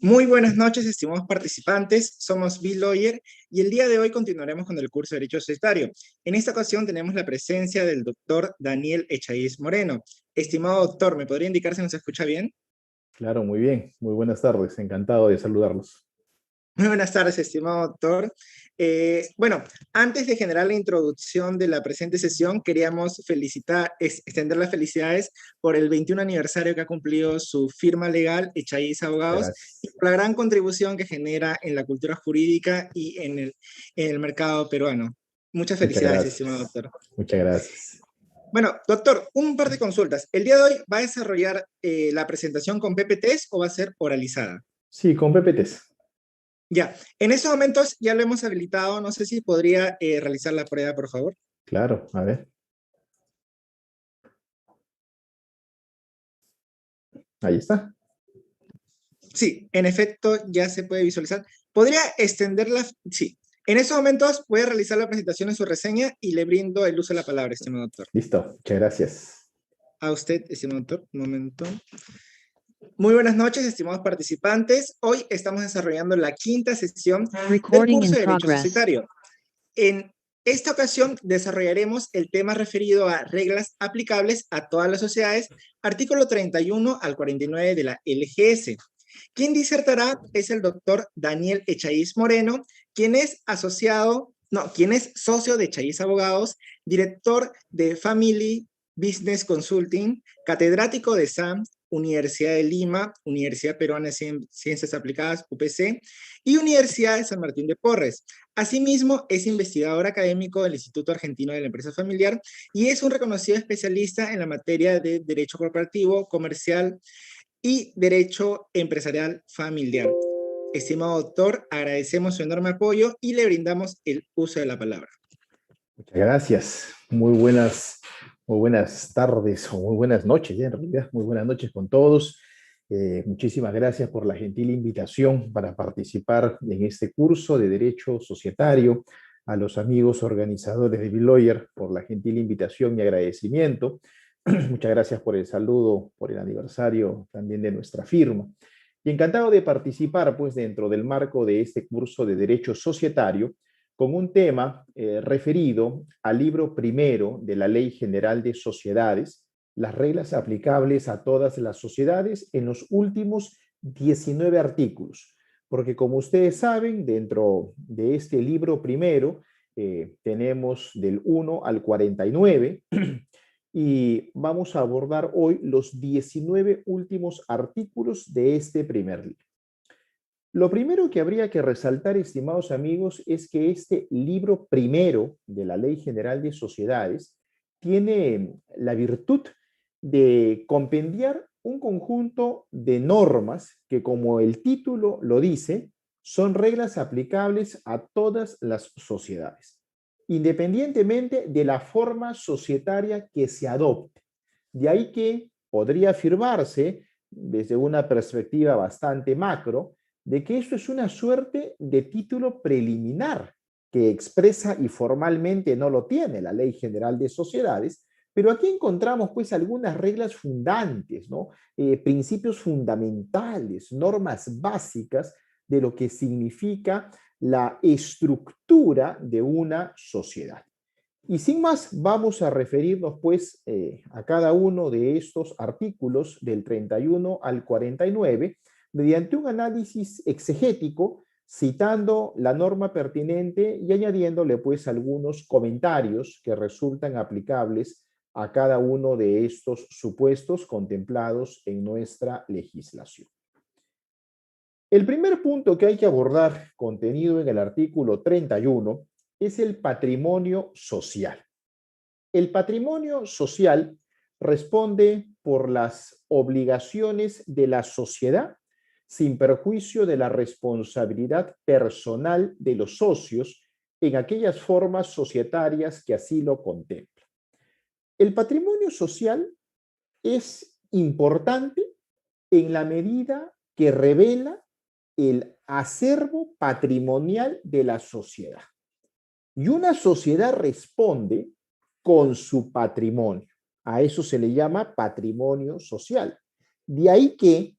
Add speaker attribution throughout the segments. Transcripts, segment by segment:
Speaker 1: Muy buenas noches, estimados participantes. Somos Bill Lawyer y el día de hoy continuaremos con el curso de Derecho Societario. En esta ocasión tenemos la presencia del doctor Daniel Echaíz Moreno. Estimado doctor, ¿me podría indicar si nos escucha bien?
Speaker 2: Claro, muy bien. Muy buenas tardes. Encantado de saludarlos.
Speaker 1: Muy buenas tardes, estimado doctor. Bueno, antes de generar la introducción de la presente sesión, queríamos extender las felicidades por el 21 aniversario que ha cumplido su firma legal, Echaíz Abogados, y
Speaker 2: Gracias.
Speaker 1: por la gran contribución que genera en la cultura jurídica y en el mercado peruano. Muchas
Speaker 2: Muchas
Speaker 1: felicidades, estimado
Speaker 2: gracias.
Speaker 1: doctor.
Speaker 2: Muchas gracias.
Speaker 1: Bueno, doctor, un par de consultas. ¿El día de hoy va a desarrollar la presentación con PPTs o va a ser oralizada?
Speaker 2: Sí, con PPTs.
Speaker 1: Ya, en estos momentos ya lo hemos habilitado. No sé si podría realizar la prueba, por favor.
Speaker 2: Claro, a ver. Ahí está.
Speaker 1: Sí, en efecto, ya se puede visualizar. ¿Podría extenderla? Sí. En estos momentos voy a realizar la presentación en su reseña y le brindo el uso de la palabra, estimado doctor.
Speaker 2: Listo. Muchas gracias.
Speaker 1: A usted, estimado doctor, un momento. Muy buenas noches, estimados participantes. Hoy estamos desarrollando la quinta sesión del
Speaker 3: Recording
Speaker 1: curso
Speaker 3: in
Speaker 1: de Derecho
Speaker 3: progress.
Speaker 1: Societario. En esta ocasión desarrollaremos el tema referido a reglas aplicables a todas las sociedades, artículo 31 al 49 de la LGS. Quien disertará es el doctor Daniel Echaíz Moreno, quien es socio de Echaíz Abogados, director de Family Business Consulting, catedrático de SAM, Universidad de Lima, Universidad Peruana de Ciencias Aplicadas, UPC, y Universidad de San Martín de Porres. Asimismo, es investigador académico del Instituto Argentino de la Empresa Familiar y es un reconocido especialista en la materia de derecho corporativo, comercial y derecho empresarial familiar. Estimado doctor, agradecemos su enorme apoyo y le brindamos el uso de la palabra.
Speaker 2: Muchas gracias. Muy buenas tardes o muy buenas noches, ya en realidad. Muy buenas noches con todos. Muchísimas gracias por la gentil invitación para participar en este curso de Derecho Societario. A los amigos organizadores de Bill Lawyer por la gentil invitación y agradecimiento. Muchas gracias por el saludo, por el aniversario también de nuestra firma. Y encantado de participar, pues, dentro del marco de este curso de Derecho Societario, con un tema referido al libro primero de la Ley General de Sociedades, las reglas aplicables a todas las sociedades en los últimos 19 artículos. Porque como ustedes saben, dentro de este libro primero tenemos del 1 al 49 y vamos a abordar hoy los 19 últimos artículos de este primer libro. Lo primero que habría que resaltar, estimados amigos, es que este libro primero de la Ley General de Sociedades tiene la virtud de compendiar un conjunto de normas que, como el título lo dice, son reglas aplicables a todas las sociedades, independientemente de la forma societaria que se adopte. De ahí que podría afirmarse, desde una perspectiva bastante macro, de que esto es una suerte de título preliminar que expresa y formalmente no lo tiene la Ley General de Sociedades, pero aquí encontramos pues algunas reglas fundantes, ¿no? Principios fundamentales, normas básicas de lo que significa la estructura de una sociedad. Y sin más, vamos a referirnos pues a cada uno de estos artículos del 31 al 49 mediante un análisis exegético, citando la norma pertinente y añadiéndole pues algunos comentarios que resultan aplicables a cada uno de estos supuestos contemplados en nuestra legislación. El primer punto que hay que abordar, contenido en el artículo 31, es el patrimonio social. El patrimonio social responde por las obligaciones de la sociedad sin perjuicio de la responsabilidad personal de los socios en aquellas formas societarias que así lo contemplan. El patrimonio social es importante en la medida que revela el acervo patrimonial de la sociedad. Y una sociedad responde con su patrimonio. A eso se le llama patrimonio social. De ahí que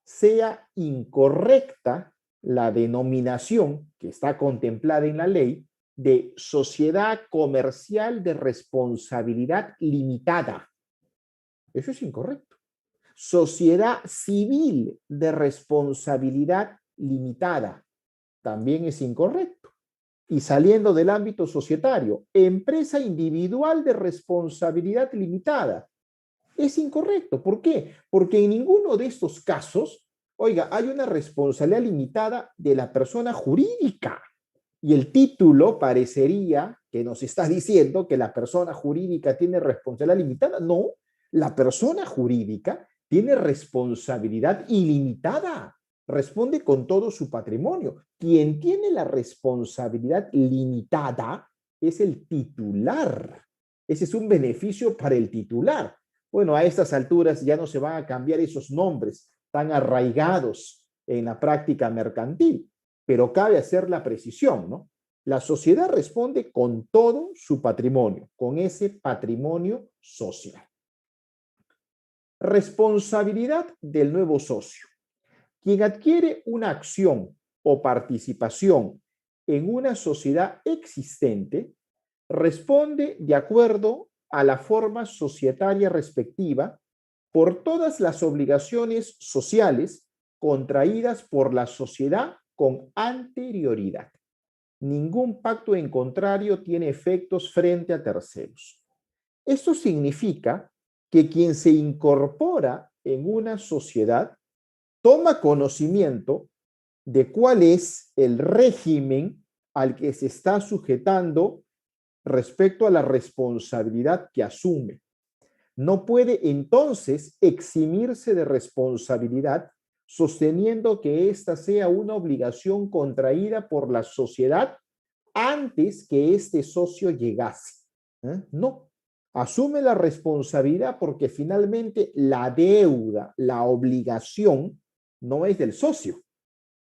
Speaker 2: sea incorrecta la denominación que está contemplada en la ley de sociedad comercial de responsabilidad limitada. Eso es incorrecto. Sociedad civil de responsabilidad limitada también es incorrecto. Y saliendo del ámbito societario, empresa individual de responsabilidad limitada es incorrecto. ¿Por qué? Porque en ninguno de estos casos, oiga, hay una responsabilidad limitada de la persona jurídica. Y el título parecería que nos está diciendo que la persona jurídica tiene responsabilidad limitada. No, la persona jurídica tiene responsabilidad ilimitada. Responde con todo su patrimonio. Quien tiene la responsabilidad limitada es el titular. Ese es un beneficio para el titular. Bueno, a estas alturas ya no se van a cambiar esos nombres tan arraigados en la práctica mercantil, pero cabe hacer la precisión, ¿no? La sociedad responde con todo su patrimonio, con ese patrimonio social. Responsabilidad del nuevo socio. Quien adquiere una acción o participación en una sociedad existente responde de acuerdo a la forma societaria respectiva por todas las obligaciones sociales contraídas por la sociedad con anterioridad. Ningún pacto en contrario tiene efectos frente a terceros. Esto significa que quien se incorpora en una sociedad toma conocimiento de cuál es el régimen al que se está sujetando respecto a la responsabilidad que asume. No puede entonces eximirse de responsabilidad sosteniendo que ésta sea una obligación contraída por la sociedad antes que este socio llegase. No, asume la responsabilidad porque finalmente la deuda, la obligación, no es del socio,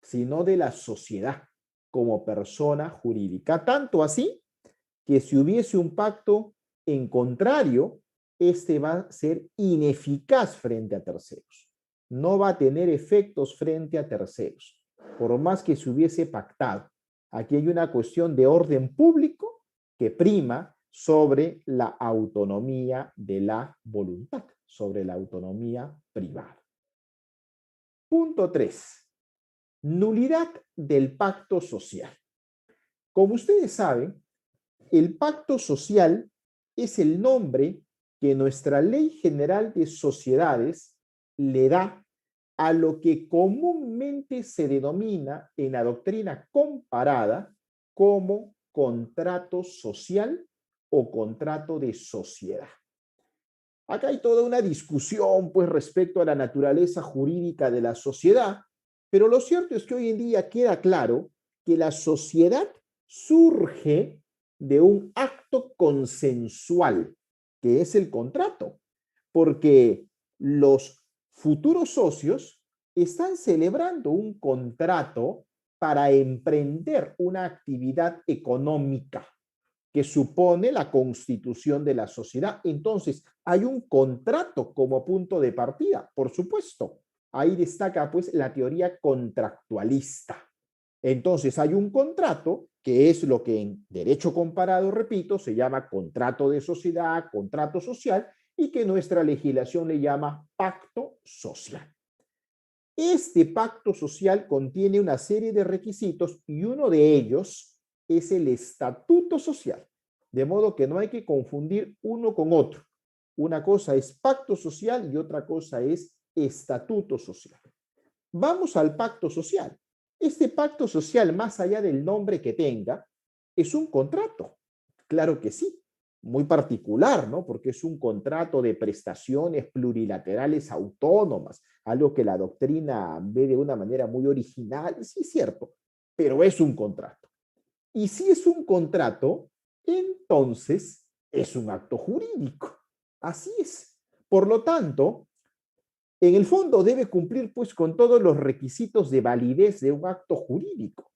Speaker 2: sino de la sociedad como persona jurídica. Tanto así que si hubiese un pacto en contrario, este va a ser ineficaz frente a terceros. No va a tener efectos frente a terceros, por más que se hubiese pactado. Aquí hay una cuestión de orden público que prima sobre la autonomía de la voluntad, sobre la autonomía privada. Punto 3. Nulidad del pacto social. Como ustedes saben, el pacto social es el nombre que nuestra Ley General de Sociedades le da a lo que comúnmente se denomina en la doctrina comparada como contrato social o contrato de sociedad. Acá hay toda una discusión, pues, respecto a la naturaleza jurídica de la sociedad, pero lo cierto es que hoy en día queda claro que la sociedad surge de un acto consensual, que es el contrato, porque los futuros socios están celebrando un contrato para emprender una actividad económica que supone la constitución de la sociedad. Entonces, hay un contrato como punto de partida, por supuesto. Ahí destaca pues la teoría contractualista. Entonces, hay un contrato que es lo que en derecho comparado, repito, se llama contrato de sociedad, contrato social, y que nuestra legislación le llama pacto social. Este pacto social contiene una serie de requisitos y uno de ellos es el estatuto social. De modo que no hay que confundir uno con otro. Una cosa es pacto social y otra cosa es estatuto social. Vamos al pacto social. Este pacto social, más allá del nombre que tenga, es un contrato. Claro que sí, muy particular, ¿no? Porque es un contrato de prestaciones plurilaterales autónomas, algo que la doctrina ve de una manera muy original, sí es cierto, pero es un contrato. Y si es un contrato, entonces es un acto jurídico. Así es. Por lo tanto, en el fondo debe cumplir pues con todos los requisitos de validez de un acto jurídico.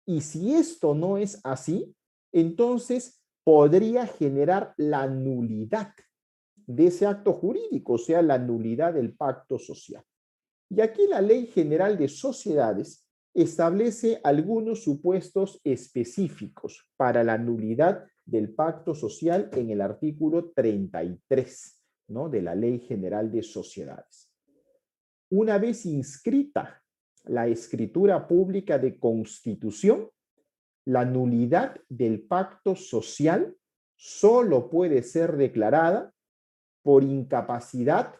Speaker 2: Y si esto no es así, entonces podría generar la nulidad de ese acto jurídico, o sea, la nulidad del pacto social. Y aquí la Ley General de Sociedades establece algunos supuestos específicos para la nulidad del pacto social en el artículo 33, ¿no?, de la Ley General de Sociedades. Una vez inscrita la escritura pública de constitución, la nulidad del pacto social solo puede ser declarada por incapacidad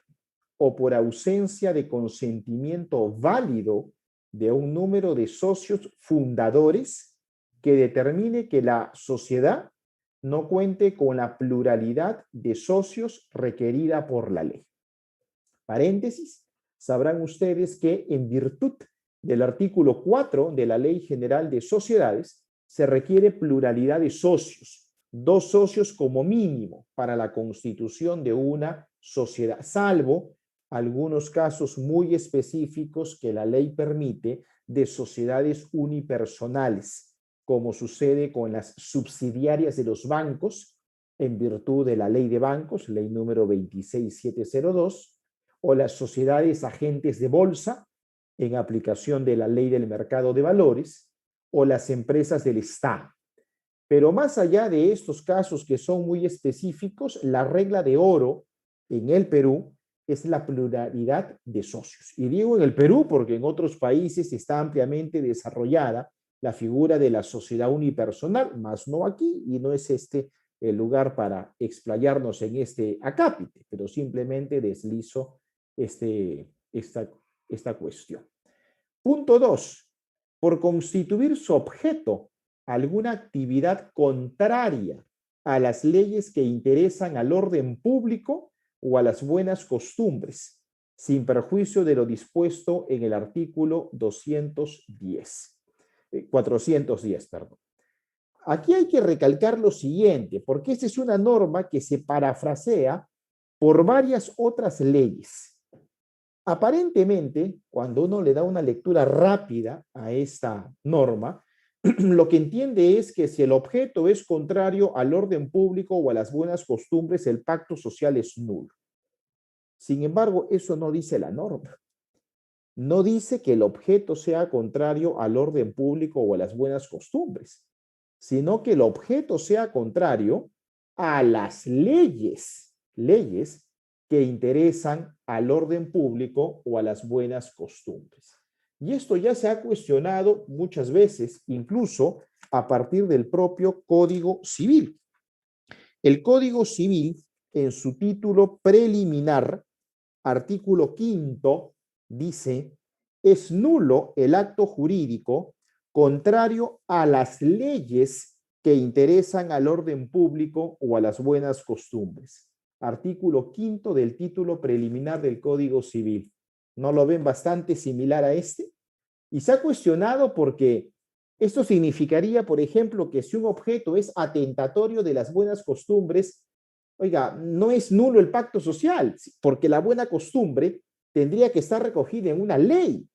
Speaker 2: o por ausencia de consentimiento válido de un número de socios fundadores que determine que la sociedad no cuente con la pluralidad de socios requerida por la ley. Paréntesis, sabrán ustedes que en virtud del artículo 4 de la Ley General de Sociedades se requiere pluralidad de socios, 2 socios como mínimo para la constitución de una sociedad, salvo algunos casos muy específicos que la ley permite de sociedades unipersonales, como sucede con las subsidiarias de los bancos en virtud de la ley de bancos, ley número 26702, o las sociedades agentes de bolsa en aplicación de la ley del mercado de valores, o las empresas del Estado. Pero más allá de estos casos que son muy específicos, la regla de oro en el Perú es la pluralidad de socios. Y digo en el Perú porque en otros países está ampliamente desarrollada la figura de la sociedad unipersonal, más no aquí, y no es este el lugar para explayarnos en este acápite, pero simplemente deslizo esta cuestión. Punto 2. Por constituir su objeto alguna actividad contraria a las leyes que interesan al orden público o a las buenas costumbres, sin perjuicio de lo dispuesto en el artículo 410, perdón. Aquí hay que recalcar lo siguiente, porque esta es una norma que se parafrasea por varias otras leyes. Aparentemente, cuando uno le da una lectura rápida a esta norma, lo que entiende es que si el objeto es contrario al orden público o a las buenas costumbres, el pacto social es nulo. Sin embargo, eso no dice la norma. No dice que el objeto sea contrario al orden público o a las buenas costumbres, sino que el objeto sea contrario a las leyes que interesan al orden público o a las buenas costumbres. Y esto ya se ha cuestionado muchas veces, incluso a partir del propio Código Civil. El Código Civil, en su título preliminar, artículo 5, dice: es nulo el acto jurídico contrario a las leyes que interesan al orden público o a las buenas costumbres. Artículo 5 del título preliminar del Código Civil. ¿No lo ven bastante similar a este? Y se ha cuestionado porque esto significaría, por ejemplo, que si un objeto es atentatorio de las buenas costumbres, oiga, no es nulo el pacto social, porque la buena costumbre tendría que estar recogida en una ley.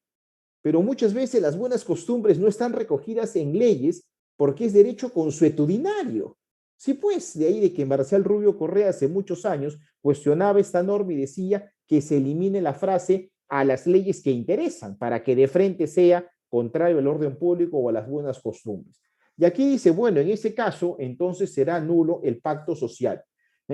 Speaker 2: Pero muchas veces las buenas costumbres no están recogidas en leyes porque es derecho consuetudinario. Sí, pues, de ahí de que Marcial Rubio Correa hace muchos años cuestionaba esta norma y decía que se elimine la frase a las leyes que interesan para que de frente sea contrario al orden público o a las buenas costumbres. Y aquí dice, bueno, en ese caso, entonces será nulo el pacto social,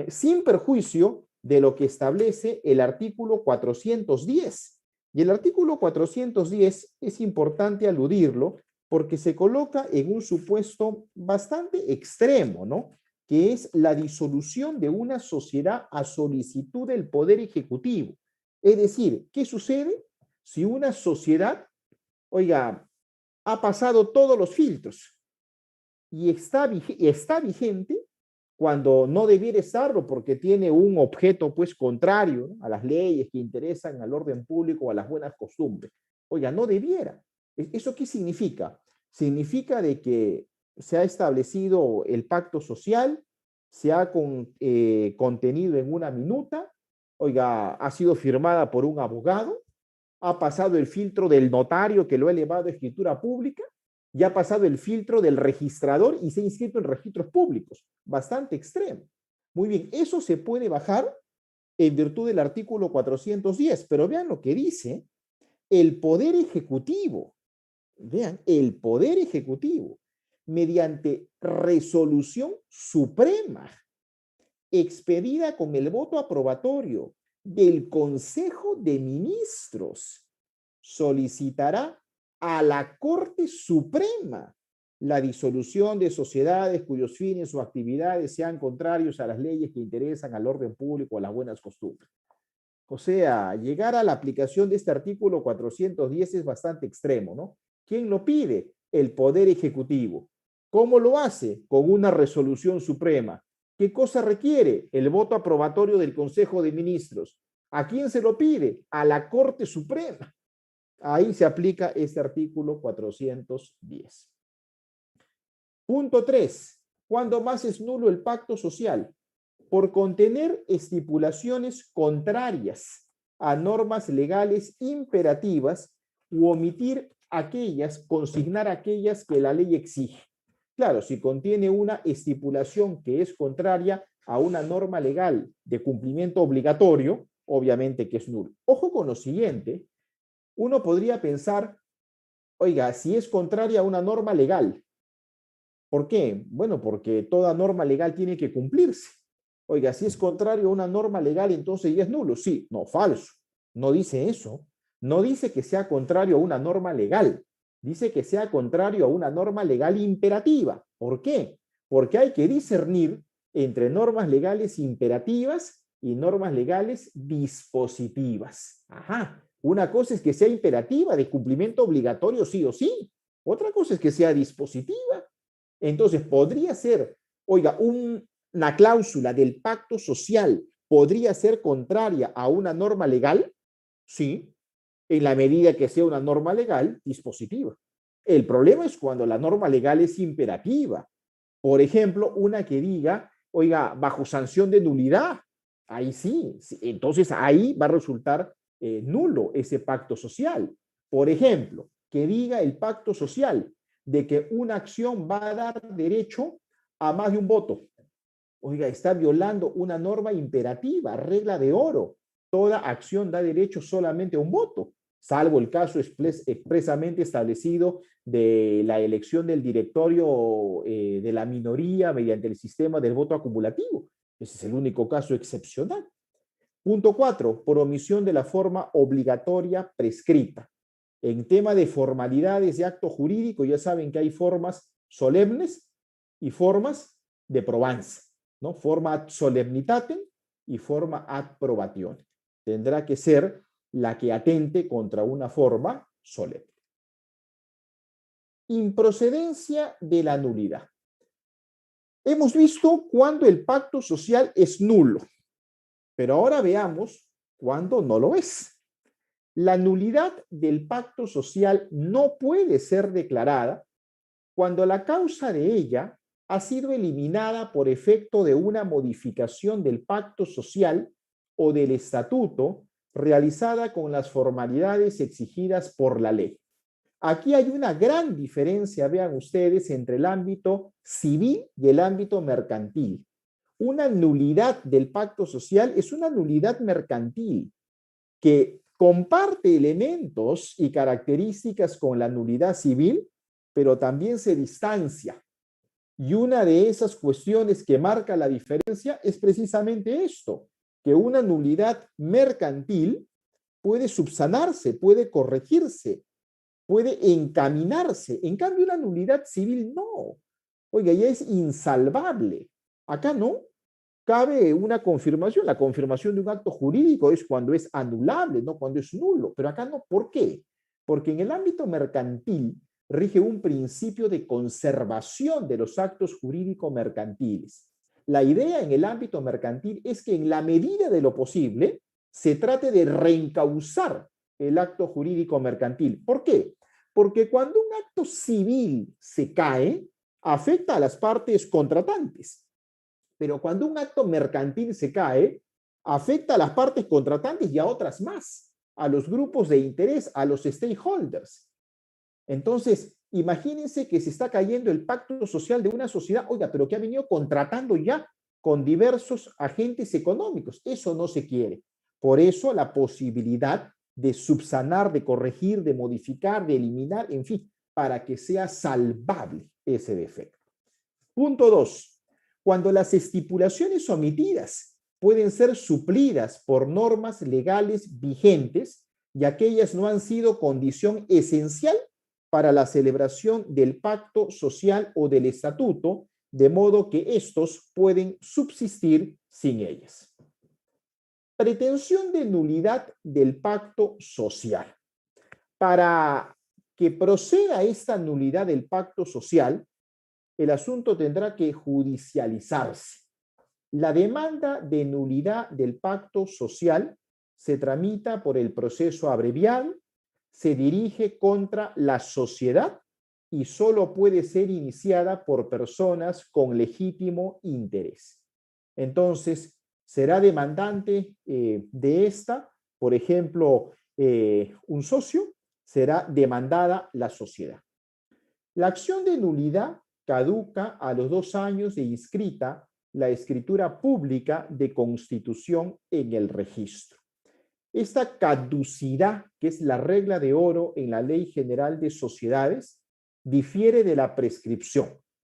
Speaker 2: sin perjuicio de lo que establece el artículo 410. Y el artículo 410 es importante aludirlo porque se coloca en un supuesto bastante extremo, ¿no? Que es la disolución de una sociedad a solicitud del Poder Ejecutivo. Es decir, ¿qué sucede si una sociedad, oiga, ha pasado todos los filtros y está vigente cuando no debiera estarlo porque tiene un objeto pues contrario, ¿no?, a las leyes que interesan al orden público o a las buenas costumbres? Oiga, no debiera. ¿Eso qué significa? Significa de que se ha establecido el pacto social, se ha contenido en una minuta, oiga, ha sido firmada por un abogado, ha pasado el filtro del notario que lo ha elevado a escritura pública, ya ha pasado el filtro del registrador y se ha inscrito en registros públicos. Bastante extremo. Muy bien, eso se puede bajar en virtud del artículo 410, pero vean lo que dice. el Poder Ejecutivo, vean, el Poder Ejecutivo, mediante resolución suprema, expedida con el voto aprobatorio del Consejo de Ministros, solicitará a la Corte Suprema la disolución de sociedades cuyos fines o actividades sean contrarios a las leyes que interesan al orden público o a las buenas costumbres. O sea, llegar a la aplicación de este artículo 410 es bastante extremo, ¿no? ¿Quién lo pide? El Poder Ejecutivo. ¿Cómo lo hace? Con una resolución suprema. ¿Qué cosa requiere? El voto aprobatorio del Consejo de Ministros. ¿A quién se lo pide? A la Corte Suprema. Ahí se aplica este artículo 410. Punto 3. ¿Cuándo más es nulo el pacto social? Por contener estipulaciones contrarias a normas legales imperativas u omitir aquellas, consignar aquellas que la ley exige. Claro, si contiene una estipulación que es contraria a una norma legal de cumplimiento obligatorio, obviamente que es nulo. Ojo con lo siguiente, uno podría pensar, oiga, si es contraria a una norma legal, ¿por qué? Bueno, porque toda norma legal tiene que cumplirse. Oiga, si es contrario a una norma legal, entonces ya es nulo. Sí, no, falso. No dice eso. No dice que sea contrario a una norma legal. Dice que sea contrario a una norma legal imperativa. ¿Por qué? Porque hay que discernir entre normas legales imperativas y normas legales dispositivas. Ajá. Una cosa es que sea imperativa, de cumplimiento obligatorio sí o sí. Otra cosa es que sea dispositiva. Entonces, podría ser, oiga, una cláusula del pacto social podría ser contraria a una norma legal, sí, en la medida que sea una norma legal dispositiva. El problema es cuando la norma legal es imperativa. Por ejemplo, una que diga, oiga, bajo sanción de nulidad, ahí sí, entonces ahí va a resultar nulo ese pacto social. Por ejemplo, que diga el pacto social de que una acción va a dar derecho a más de un voto. Oiga, está violando una norma imperativa, regla de oro. Toda acción da derecho solamente a un voto, salvo el caso expresamente establecido de la elección del directorio de la minoría mediante el sistema del voto acumulativo. Ese es el único caso excepcional. Punto 4, por omisión de la forma obligatoria prescrita. En tema de formalidades de acto jurídico, ya saben que hay formas solemnes y formas de probanza, ¿no? Forma ad solemnitatem y forma ad probatione. Tendrá que ser la que atente contra una forma solemne. Improcedencia de la nulidad. Hemos visto cuando el pacto social es nulo, pero ahora veamos cuándo no lo es. La nulidad del pacto social no puede ser declarada cuando la causa de ella ha sido eliminada por efecto de una modificación del pacto social o del estatuto realizada con las formalidades exigidas por la ley. Aquí hay una gran diferencia, vean ustedes, entre el ámbito civil y el ámbito mercantil. Una nulidad del pacto social es una nulidad mercantil que comparte elementos y características con la nulidad civil, pero también se distancia. Y una de esas cuestiones que marca la diferencia es precisamente esto, que una nulidad mercantil puede subsanarse, puede corregirse, puede encaminarse. En cambio, una nulidad civil no. Oiga, ya es insalvable. Acá no. Cabe una confirmación. La confirmación de un acto jurídico es cuando es anulable, no cuando es nulo. Pero acá no. ¿Por qué? Porque en el ámbito mercantil rige un principio de conservación de los actos jurídicos mercantiles. La idea en el ámbito mercantil es que en la medida de lo posible se trate de reencauzar el acto jurídico mercantil. ¿Por qué? Porque cuando un acto civil se cae, afecta a las partes contratantes. Pero cuando un acto mercantil se cae, afecta a las partes contratantes y a otras más, a los grupos de interés, a los stakeholders. Entonces, imagínense que se está cayendo el pacto social de una sociedad, oiga, pero que ha venido contratando ya con diversos agentes económicos. Eso no se quiere. Por eso la posibilidad de subsanar, de corregir, de modificar, de eliminar, en fin, para que sea salvable ese defecto. Punto 2. Cuando las estipulaciones omitidas pueden ser suplidas por normas legales vigentes y aquellas no han sido condición esencial para la celebración del pacto social o del estatuto, de modo que estos pueden subsistir sin ellas. Pretensión de nulidad del pacto social. Para que proceda esta nulidad del pacto social, el asunto tendrá que judicializarse. La demanda de nulidad del pacto social se tramita por el proceso abreviado, se dirige contra la sociedad y solo puede ser iniciada por personas con legítimo interés. Entonces, será demandante de esta, por ejemplo, un socio, será demandada la sociedad. La acción de nulidad caduca a los 2 años de inscrita la escritura pública de constitución en el registro. Esta caducidad, que es la regla de oro en la Ley General de Sociedades, difiere de la prescripción.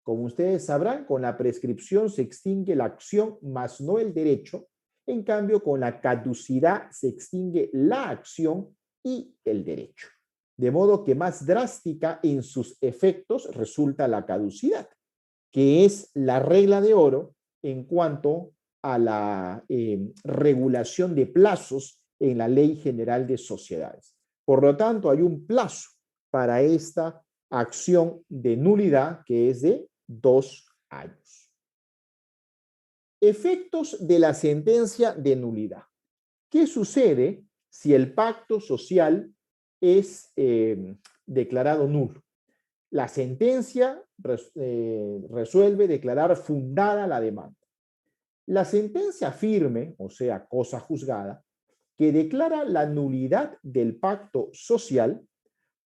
Speaker 2: Como ustedes sabrán, con la prescripción se extingue la acción, mas no el derecho. En cambio, con la caducidad se extingue la acción y el derecho. De modo que más drástica en sus efectos resulta la caducidad, que es la regla de oro en cuanto a la regulación de plazos en la Ley General de Sociedades. Por lo tanto, hay un plazo para esta acción de nulidad que es de 2 años. Efectos de la sentencia de nulidad. ¿Qué sucede si el pacto social es declarado nulo? La sentencia resuelve declarar fundada la demanda. La sentencia firme, o sea, cosa juzgada, que declara la nulidad del pacto social,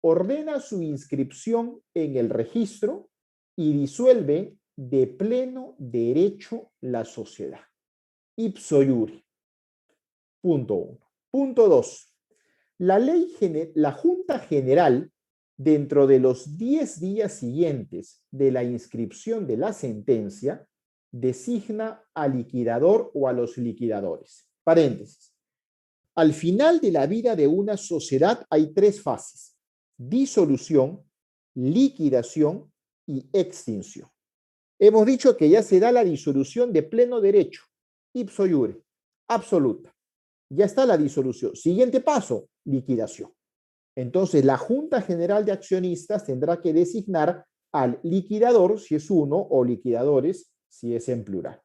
Speaker 2: ordena su inscripción en el registro y disuelve de pleno derecho la sociedad. Ipso iure. Punto 1. Punto 2. La Junta General, dentro de los 10 días siguientes de la inscripción de la sentencia, designa al liquidador o a los liquidadores. Paréntesis. Al final de la vida de una sociedad hay 3 fases: disolución, liquidación y extinción. Hemos dicho que ya se da la disolución de pleno derecho, ipso iure, absoluta. Ya está la disolución. Siguiente paso, liquidación. Entonces, la Junta General de Accionistas tendrá que designar al liquidador, si es uno, o liquidadores, si es en plural.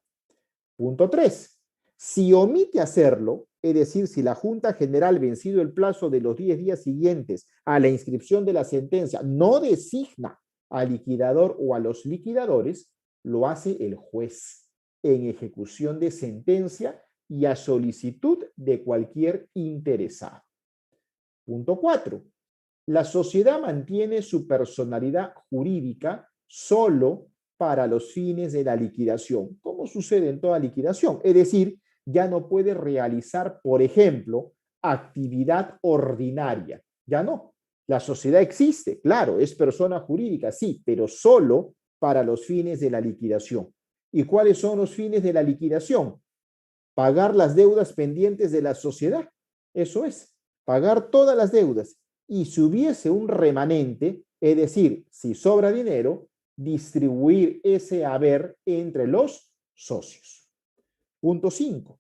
Speaker 2: Punto 3. Si omite hacerlo, es decir, si la Junta General, vencido el plazo de los 10 días siguientes a la inscripción de la sentencia, no designa al liquidador o a los liquidadores, lo hace el juez en ejecución de sentencia y a solicitud de cualquier interesado. Punto 4. La sociedad mantiene su personalidad jurídica solo para los fines de la liquidación, como sucede en toda liquidación. Es decir, ya no puede realizar, por ejemplo, actividad ordinaria. Ya no. La sociedad existe, claro, es persona jurídica, sí, pero solo para los fines de la liquidación. ¿Y cuáles son los fines de la liquidación? Pagar las deudas pendientes de la sociedad. Eso es, pagar todas las deudas. Y si hubiese un remanente, es decir, si sobra dinero, distribuir ese haber entre los socios. Punto 5.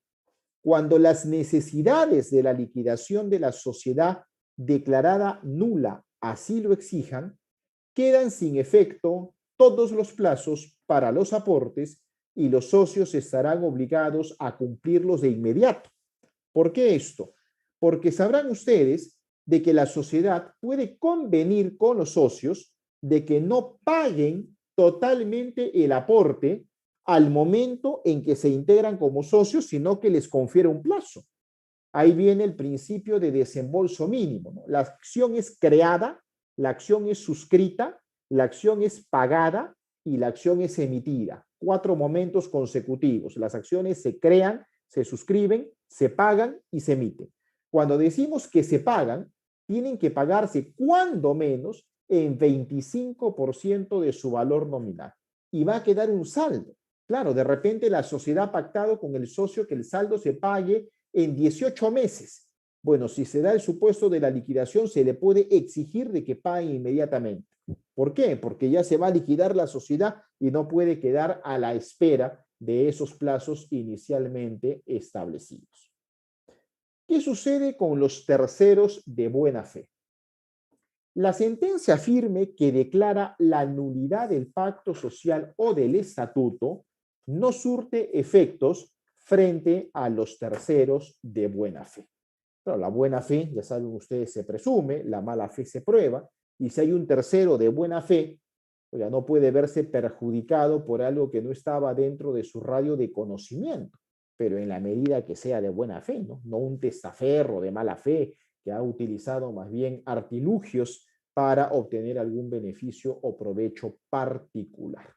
Speaker 2: Cuando las necesidades de la liquidación de la sociedad declarada nula así lo exijan, quedan sin efecto todos los plazos para los aportes y los socios estarán obligados a cumplirlos de inmediato. ¿Por qué esto? Porque sabrán ustedes de que la sociedad puede convenir con los socios de que no paguen totalmente el aporte al momento en que se integran como socios, sino que les confiere un plazo. Ahí viene el principio de desembolso mínimo, ¿no? La acción es creada, la acción es suscrita, la acción es pagada y la acción es emitida. 4 momentos consecutivos. Las acciones se crean, se suscriben, se pagan y se emiten. Cuando decimos que se pagan, tienen que pagarse cuando menos en 25% de su valor nominal. Y va a quedar un saldo. Claro, de repente la sociedad ha pactado con el socio que el saldo se pague en 18 meses. Bueno, si se da el supuesto de la liquidación, se le puede exigir de que pague inmediatamente. ¿Por qué? Porque ya se va a liquidar la sociedad y no puede quedar a la espera de esos plazos inicialmente establecidos. ¿Qué sucede con los terceros de buena fe? La sentencia firme que declara la nulidad del pacto social o del estatuto no surte efectos frente a los terceros de buena fe. Claro, la buena fe, ya saben ustedes, se presume, la mala fe se prueba, y si hay un tercero de buena fe, oiga, no puede verse perjudicado por algo que no estaba dentro de su radio de conocimiento, pero en la medida que sea de buena fe, ¿no? No un testaferro de mala fe que ha utilizado más bien artilugios para obtener algún beneficio o provecho particular.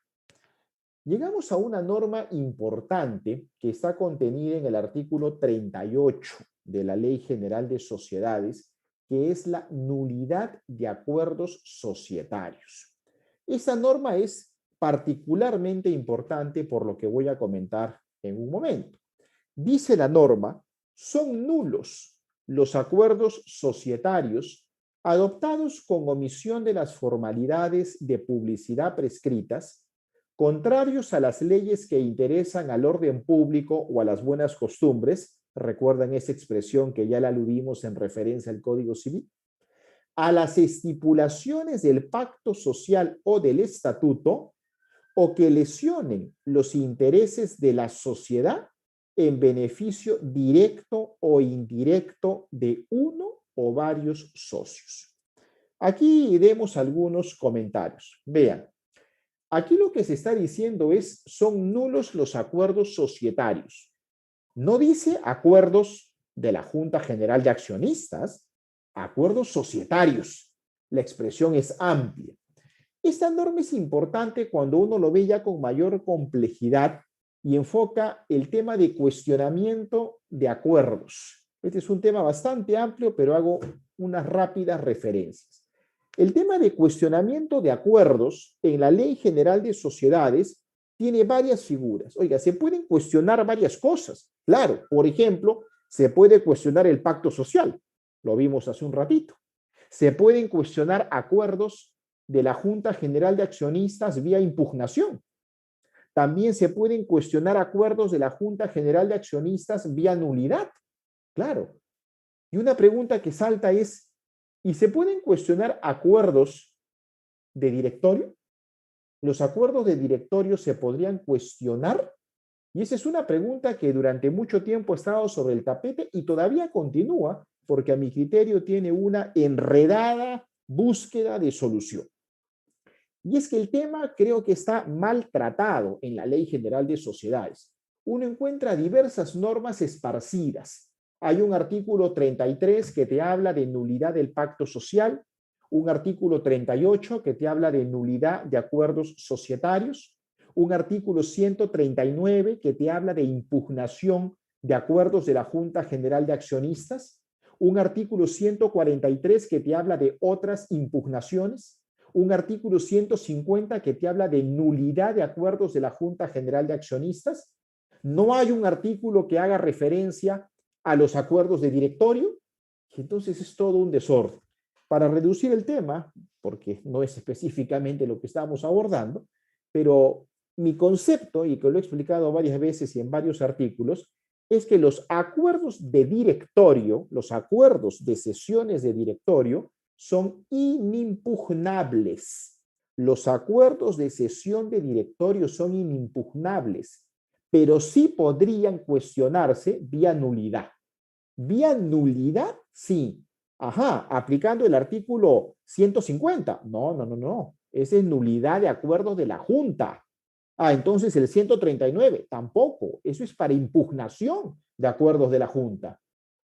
Speaker 2: Llegamos a una norma importante que está contenida en el artículo 38 de la Ley General de Sociedades, que es la nulidad de acuerdos societarios. Esta norma es particularmente importante por lo que voy a comentar en un momento. Dice la norma, son nulos los acuerdos societarios adoptados con omisión de las formalidades de publicidad prescritas, contrarios a las leyes que interesan al orden público o a las buenas costumbres, recuerdan esa expresión que ya la aludimos en referencia al Código Civil, a las estipulaciones del pacto social o del estatuto, o que lesionen los intereses de la sociedad en beneficio directo o indirecto de uno o varios socios. Aquí demos algunos comentarios. Vean, aquí lo que se está diciendo es, son nulos los acuerdos societarios. No dice acuerdos de la Junta General de Accionistas, acuerdos societarios. La expresión es amplia. Esta norma es importante cuando uno lo ve ya con mayor complejidad y enfoca el tema de cuestionamiento de acuerdos. Este es un tema bastante amplio, pero hago unas rápidas referencias. El tema de cuestionamiento de acuerdos en la Ley General de Sociedades tiene varias figuras. Oiga, se pueden cuestionar varias cosas. Claro, por ejemplo, se puede cuestionar el pacto social. Lo vimos hace un ratito. Se pueden cuestionar acuerdos de la Junta General de Accionistas vía impugnación. También se pueden cuestionar acuerdos de la Junta General de Accionistas vía nulidad. Claro. Y una pregunta que salta es, ¿y se pueden cuestionar acuerdos de directorio? ¿Los acuerdos de directorio se podrían cuestionar? Y esa es una pregunta que durante mucho tiempo ha estado sobre el tapete y todavía continúa, porque a mi criterio tiene una enredada búsqueda de solución. Y es que el tema creo que está mal tratado en la Ley General de Sociedades. Uno encuentra diversas normas esparcidas. Hay un artículo 33 que te habla de nulidad del pacto social, un artículo 38 que te habla de nulidad de acuerdos societarios, un artículo 139 que te habla de impugnación de acuerdos de la Junta General de Accionistas, un artículo 143 que te habla de otras impugnaciones, un artículo 150 que te habla de nulidad de acuerdos de la Junta General de Accionistas. No hay un artículo que haga referencia a los acuerdos de directorio, entonces es todo un desorden. Para reducir el tema, porque no es específicamente lo que estamos abordando, pero mi concepto, y que lo he explicado varias veces y en varios artículos, es que los acuerdos de directorio, los acuerdos de sesiones de directorio, son inimpugnables. Los acuerdos de sesión de directorio son inimpugnables, pero sí podrían cuestionarse vía nulidad. Vía nulidad, sí. Ajá, aplicando el artículo 150. No. Esa es nulidad de acuerdos de la Junta. Ah, entonces el 139, tampoco. Eso es para impugnación de acuerdos de la Junta.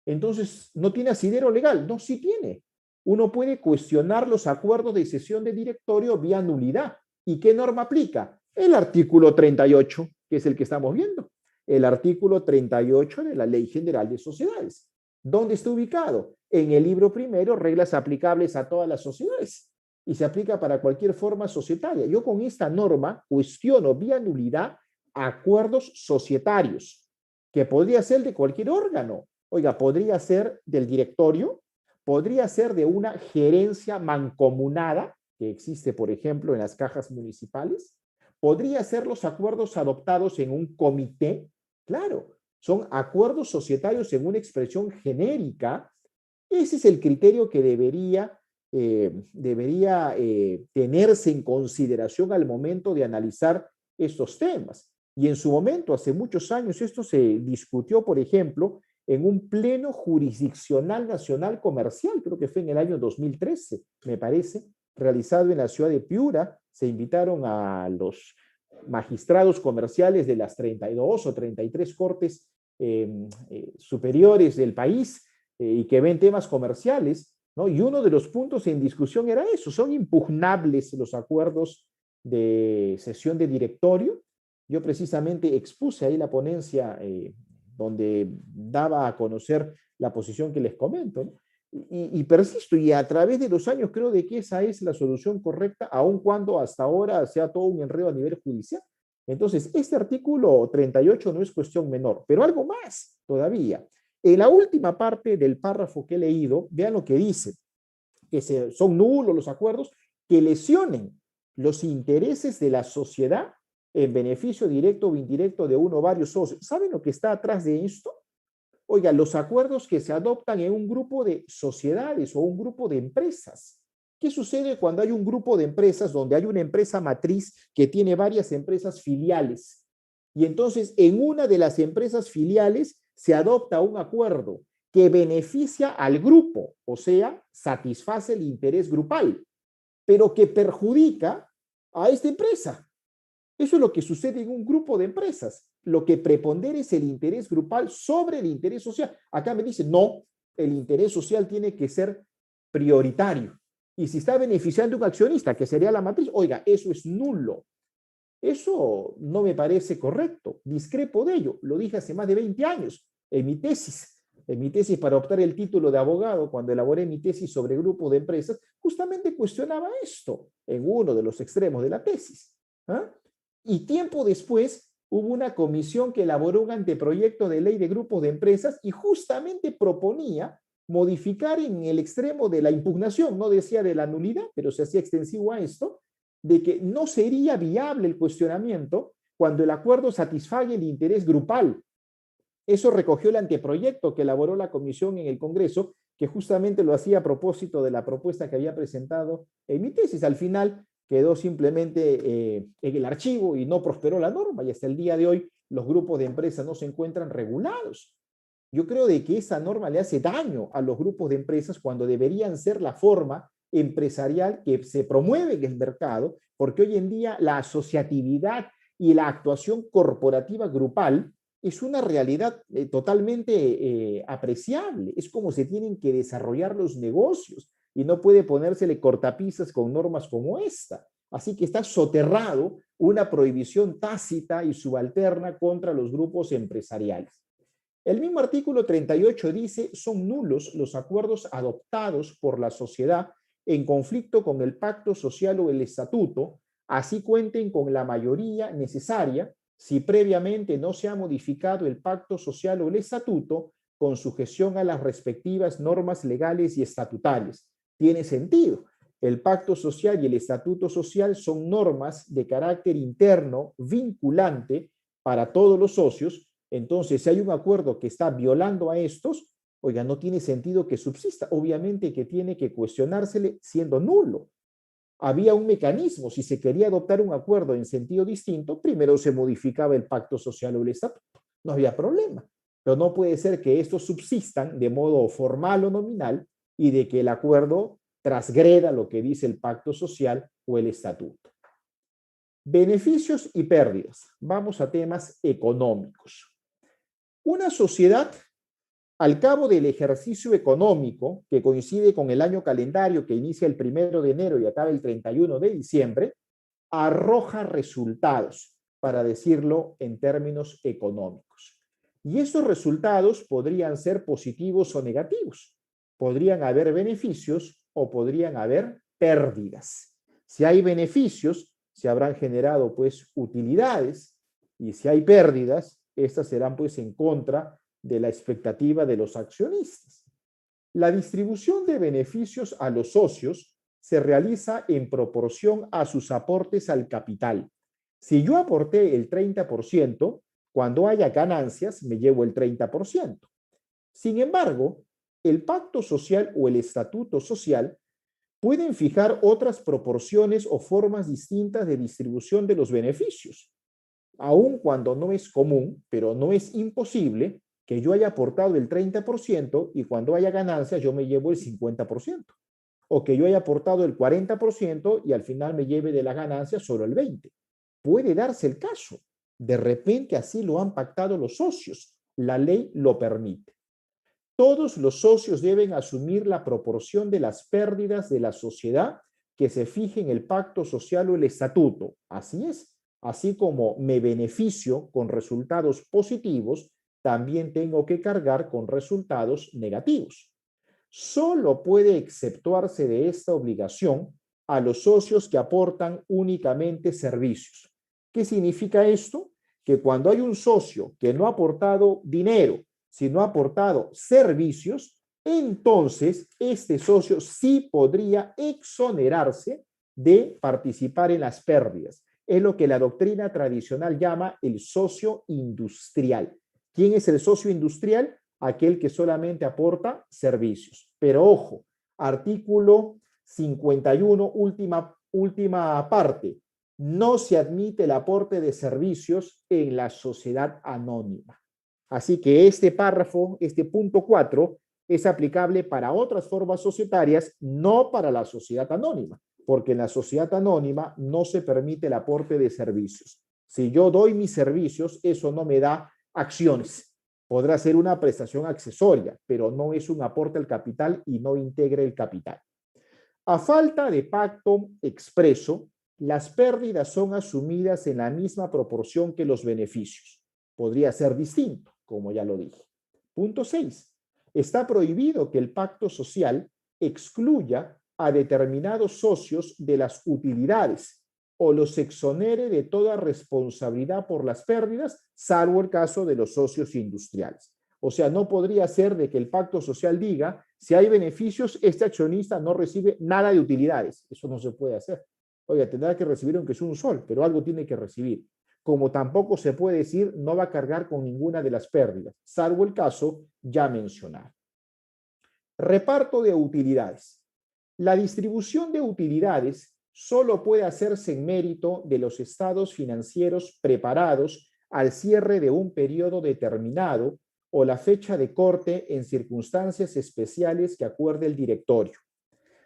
Speaker 2: Entonces, ¿no tiene asidero legal? No, sí tiene. Uno puede cuestionar los acuerdos de sesión de directorio vía nulidad. ¿Y qué norma aplica? El artículo 38, que es el que estamos viendo. El artículo 38 de la Ley General de Sociedades. ¿Dónde está ubicado? En el libro primero, reglas aplicables a todas las sociedades. Y se aplica para cualquier forma societaria. Yo con esta norma cuestiono vía nulidad acuerdos societarios, que podría ser de cualquier órgano. Oiga, podría ser del directorio, podría ser de una gerencia mancomunada, que existe, por ejemplo, en las cajas municipales, podría ser los acuerdos adoptados en un comité. Claro, son acuerdos societarios en una expresión genérica. Ese es el criterio que debería tenerse en consideración al momento de analizar estos temas. Y en su momento, hace muchos años, esto se discutió, por ejemplo, en un pleno jurisdiccional nacional comercial, creo que fue en el año 2013, me parece, realizado en la ciudad de Piura. Se invitaron a los magistrados comerciales de las 32 o 33 cortes superiores del país y que ven temas comerciales, ¿no? Y uno de los puntos en discusión era eso: son impugnables los acuerdos de sesión de directorio. Yo precisamente expuse ahí la ponencia donde daba a conocer la posición que les comento, ¿no? Y persisto, y a través de los años creo de que esa es la solución correcta, aun cuando hasta ahora sea todo un enredo a nivel judicial. Entonces, este artículo 38 no es cuestión menor, pero algo más todavía. En la última parte del párrafo que he leído, vean lo que dice, que son nulos los acuerdos que lesionen los intereses de la sociedad en beneficio directo o indirecto de uno o varios socios. ¿Saben lo que está atrás de esto? Oiga, los acuerdos que se adoptan en un grupo de sociedades o un grupo de empresas. ¿Qué sucede cuando hay un grupo de empresas donde hay una empresa matriz que tiene varias empresas filiales? Y entonces en una de las empresas filiales se adopta un acuerdo que beneficia al grupo, o sea, satisface el interés grupal, pero que perjudica a esta empresa. Eso es lo que sucede en un grupo de empresas. Lo que prepondera es el interés grupal sobre el interés social. Acá me dicen, no, el interés social tiene que ser prioritario. Y si está beneficiando a un accionista, que sería la matriz, oiga, eso es nulo. Eso no me parece correcto. Discrepo de ello. Lo dije hace más de 20 años en mi tesis. En mi tesis para optar el título de abogado, cuando elaboré mi tesis sobre grupo de empresas, justamente cuestionaba esto en uno de los extremos de la tesis. ¿Ah? Y tiempo después hubo una comisión que elaboró un anteproyecto de ley de grupos de empresas y justamente proponía modificar en el extremo de la impugnación, no decía de la nulidad, pero se hacía extensivo a esto, de que no sería viable el cuestionamiento cuando el acuerdo satisfaga el interés grupal. Eso recogió el anteproyecto que elaboró la comisión en el Congreso, que justamente lo hacía a propósito de la propuesta que había presentado en mi tesis. Al final quedó simplemente en el archivo y no prosperó la norma, y hasta el día de hoy los grupos de empresas no se encuentran regulados. Yo creo de que esa norma le hace daño a los grupos de empresas cuando deberían ser la forma empresarial que se promueve en el mercado, porque hoy en día la asociatividad y la actuación corporativa grupal es una realidad totalmente apreciable. Es como se tienen que desarrollar los negocios y no puede ponérsele cortapisas con normas como esta. Así que está soterrado una prohibición tácita y subalterna contra los grupos empresariales. El mismo artículo 38 dice: son nulos los acuerdos adoptados por la sociedad en conflicto con el pacto social o el estatuto, así cuenten con la mayoría necesaria, si previamente no se ha modificado el pacto social o el estatuto con sujeción a las respectivas normas legales y estatutarias. Tiene sentido. El pacto social y el estatuto social son normas de carácter interno, vinculante para todos los socios. Entonces, si hay un acuerdo que está violando a estos, oiga, no tiene sentido que subsista. Obviamente que tiene que cuestionársele siendo nulo. Había un mecanismo: si se quería adoptar un acuerdo en sentido distinto, primero se modificaba el pacto social o el estatuto. No había problema. Pero no puede ser que estos subsistan de modo formal o nominal y de que el acuerdo transgreda lo que dice el pacto social o el estatuto. Beneficios y pérdidas. Vamos a temas económicos. Una sociedad, al cabo del ejercicio económico, que coincide con el año calendario que inicia el 1 de enero y acaba el 31 de diciembre, arroja resultados, para decirlo en términos económicos. Y esos resultados podrían ser positivos o negativos. Podrían haber beneficios o podrían haber pérdidas. Si hay beneficios, se habrán generado pues utilidades, y si hay pérdidas, estas serán pues en contra de la expectativa de los accionistas. La distribución de beneficios a los socios se realiza en proporción a sus aportes al capital. Si yo aporté el 30%, cuando haya ganancias me llevo el 30%. Sin embargo, el pacto social o el estatuto social pueden fijar otras proporciones o formas distintas de distribución de los beneficios, aun cuando no es común, pero no es imposible que yo haya aportado el 30% y cuando haya ganancias yo me llevo el 50%, o que yo haya aportado el 40% y al final me lleve de las ganancias solo el 20%. Puede darse el caso. De repente así lo han pactado los socios. La ley lo permite. Todos los socios deben asumir la proporción de las pérdidas de la sociedad que se fije en el pacto social o el estatuto. Así es. Así como me beneficio con resultados positivos, también tengo que cargar con resultados negativos. Solo puede exceptuarse de esta obligación a los socios que aportan únicamente servicios. ¿Qué significa esto? Que cuando hay un socio que no ha aportado dinero, sino ha aportado servicios, entonces este socio sí podría exonerarse de participar en las pérdidas. Es lo que la doctrina tradicional llama el socio industrial. ¿Quién es el socio industrial? Aquel que solamente aporta servicios. Pero ojo, artículo 51, última parte. No se admite el aporte de servicios en la sociedad anónima. Así que este párrafo, este punto 4, es aplicable para otras formas societarias, no para la sociedad anónima, porque en la sociedad anónima no se permite el aporte de servicios. Si yo doy mis servicios, eso no me da acciones. Podrá ser una prestación accesoria, pero no es un aporte al capital y no integra el capital. A falta de pacto expreso, las pérdidas son asumidas en la misma proporción que los beneficios. Podría ser distinto, como ya lo dije. Punto 6. Está prohibido que el pacto social excluya a determinados socios de las utilidades o los exonere de toda responsabilidad por las pérdidas, salvo el caso de los socios industriales. O sea, no podría ser de que el pacto social diga, si hay beneficios, este accionista no recibe nada de utilidades. Eso no se puede hacer. Oiga, tendrá que recibir aunque sea un sol, pero algo tiene que recibir. Como tampoco se puede decir, no va a cargar con ninguna de las pérdidas, salvo el caso ya mencionado. Reparto de utilidades. La distribución de utilidades solo puede hacerse en mérito de los estados financieros preparados al cierre de un periodo determinado o la fecha de corte en circunstancias especiales que acuerde el directorio.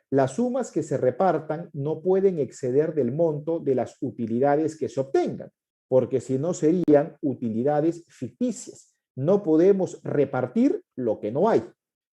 Speaker 2: Las sumas que se repartan no pueden exceder del monto de las utilidades que se obtengan, porque si no serían utilidades ficticias. No podemos repartir lo que no hay.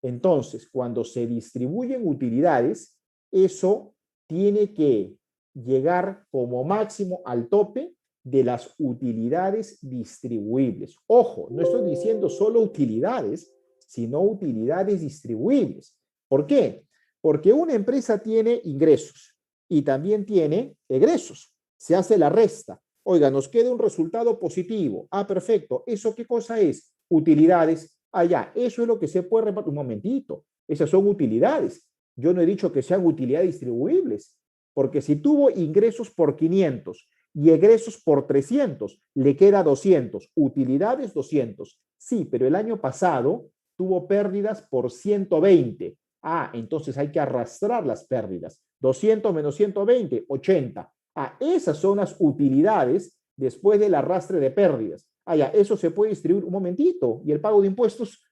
Speaker 2: Entonces, cuando se distribuyen utilidades, eso tiene que llegar como máximo al tope de las utilidades distribuibles. Ojo, no estoy diciendo solo utilidades, sino utilidades distribuibles. ¿Por qué? Porque una empresa tiene ingresos y también tiene egresos. Se hace la resta. Oiga, nos queda un resultado positivo. Ah, perfecto. ¿Eso qué cosa es? Utilidades. Allá, eso es lo que se puede repartir. Un momentito. Esas son utilidades. Yo no he dicho que sean utilidades distribuibles, porque si tuvo ingresos por 500 y egresos por 300, le queda 200. Utilidades 200. Sí, pero el año pasado tuvo pérdidas por 120. Ah, entonces hay que arrastrar las pérdidas. 200 menos 120, 80. Ah, esas son las utilidades después del arrastre de pérdidas. Ah, ya, eso se puede distribuir un momentito. Y el pago de impuestos,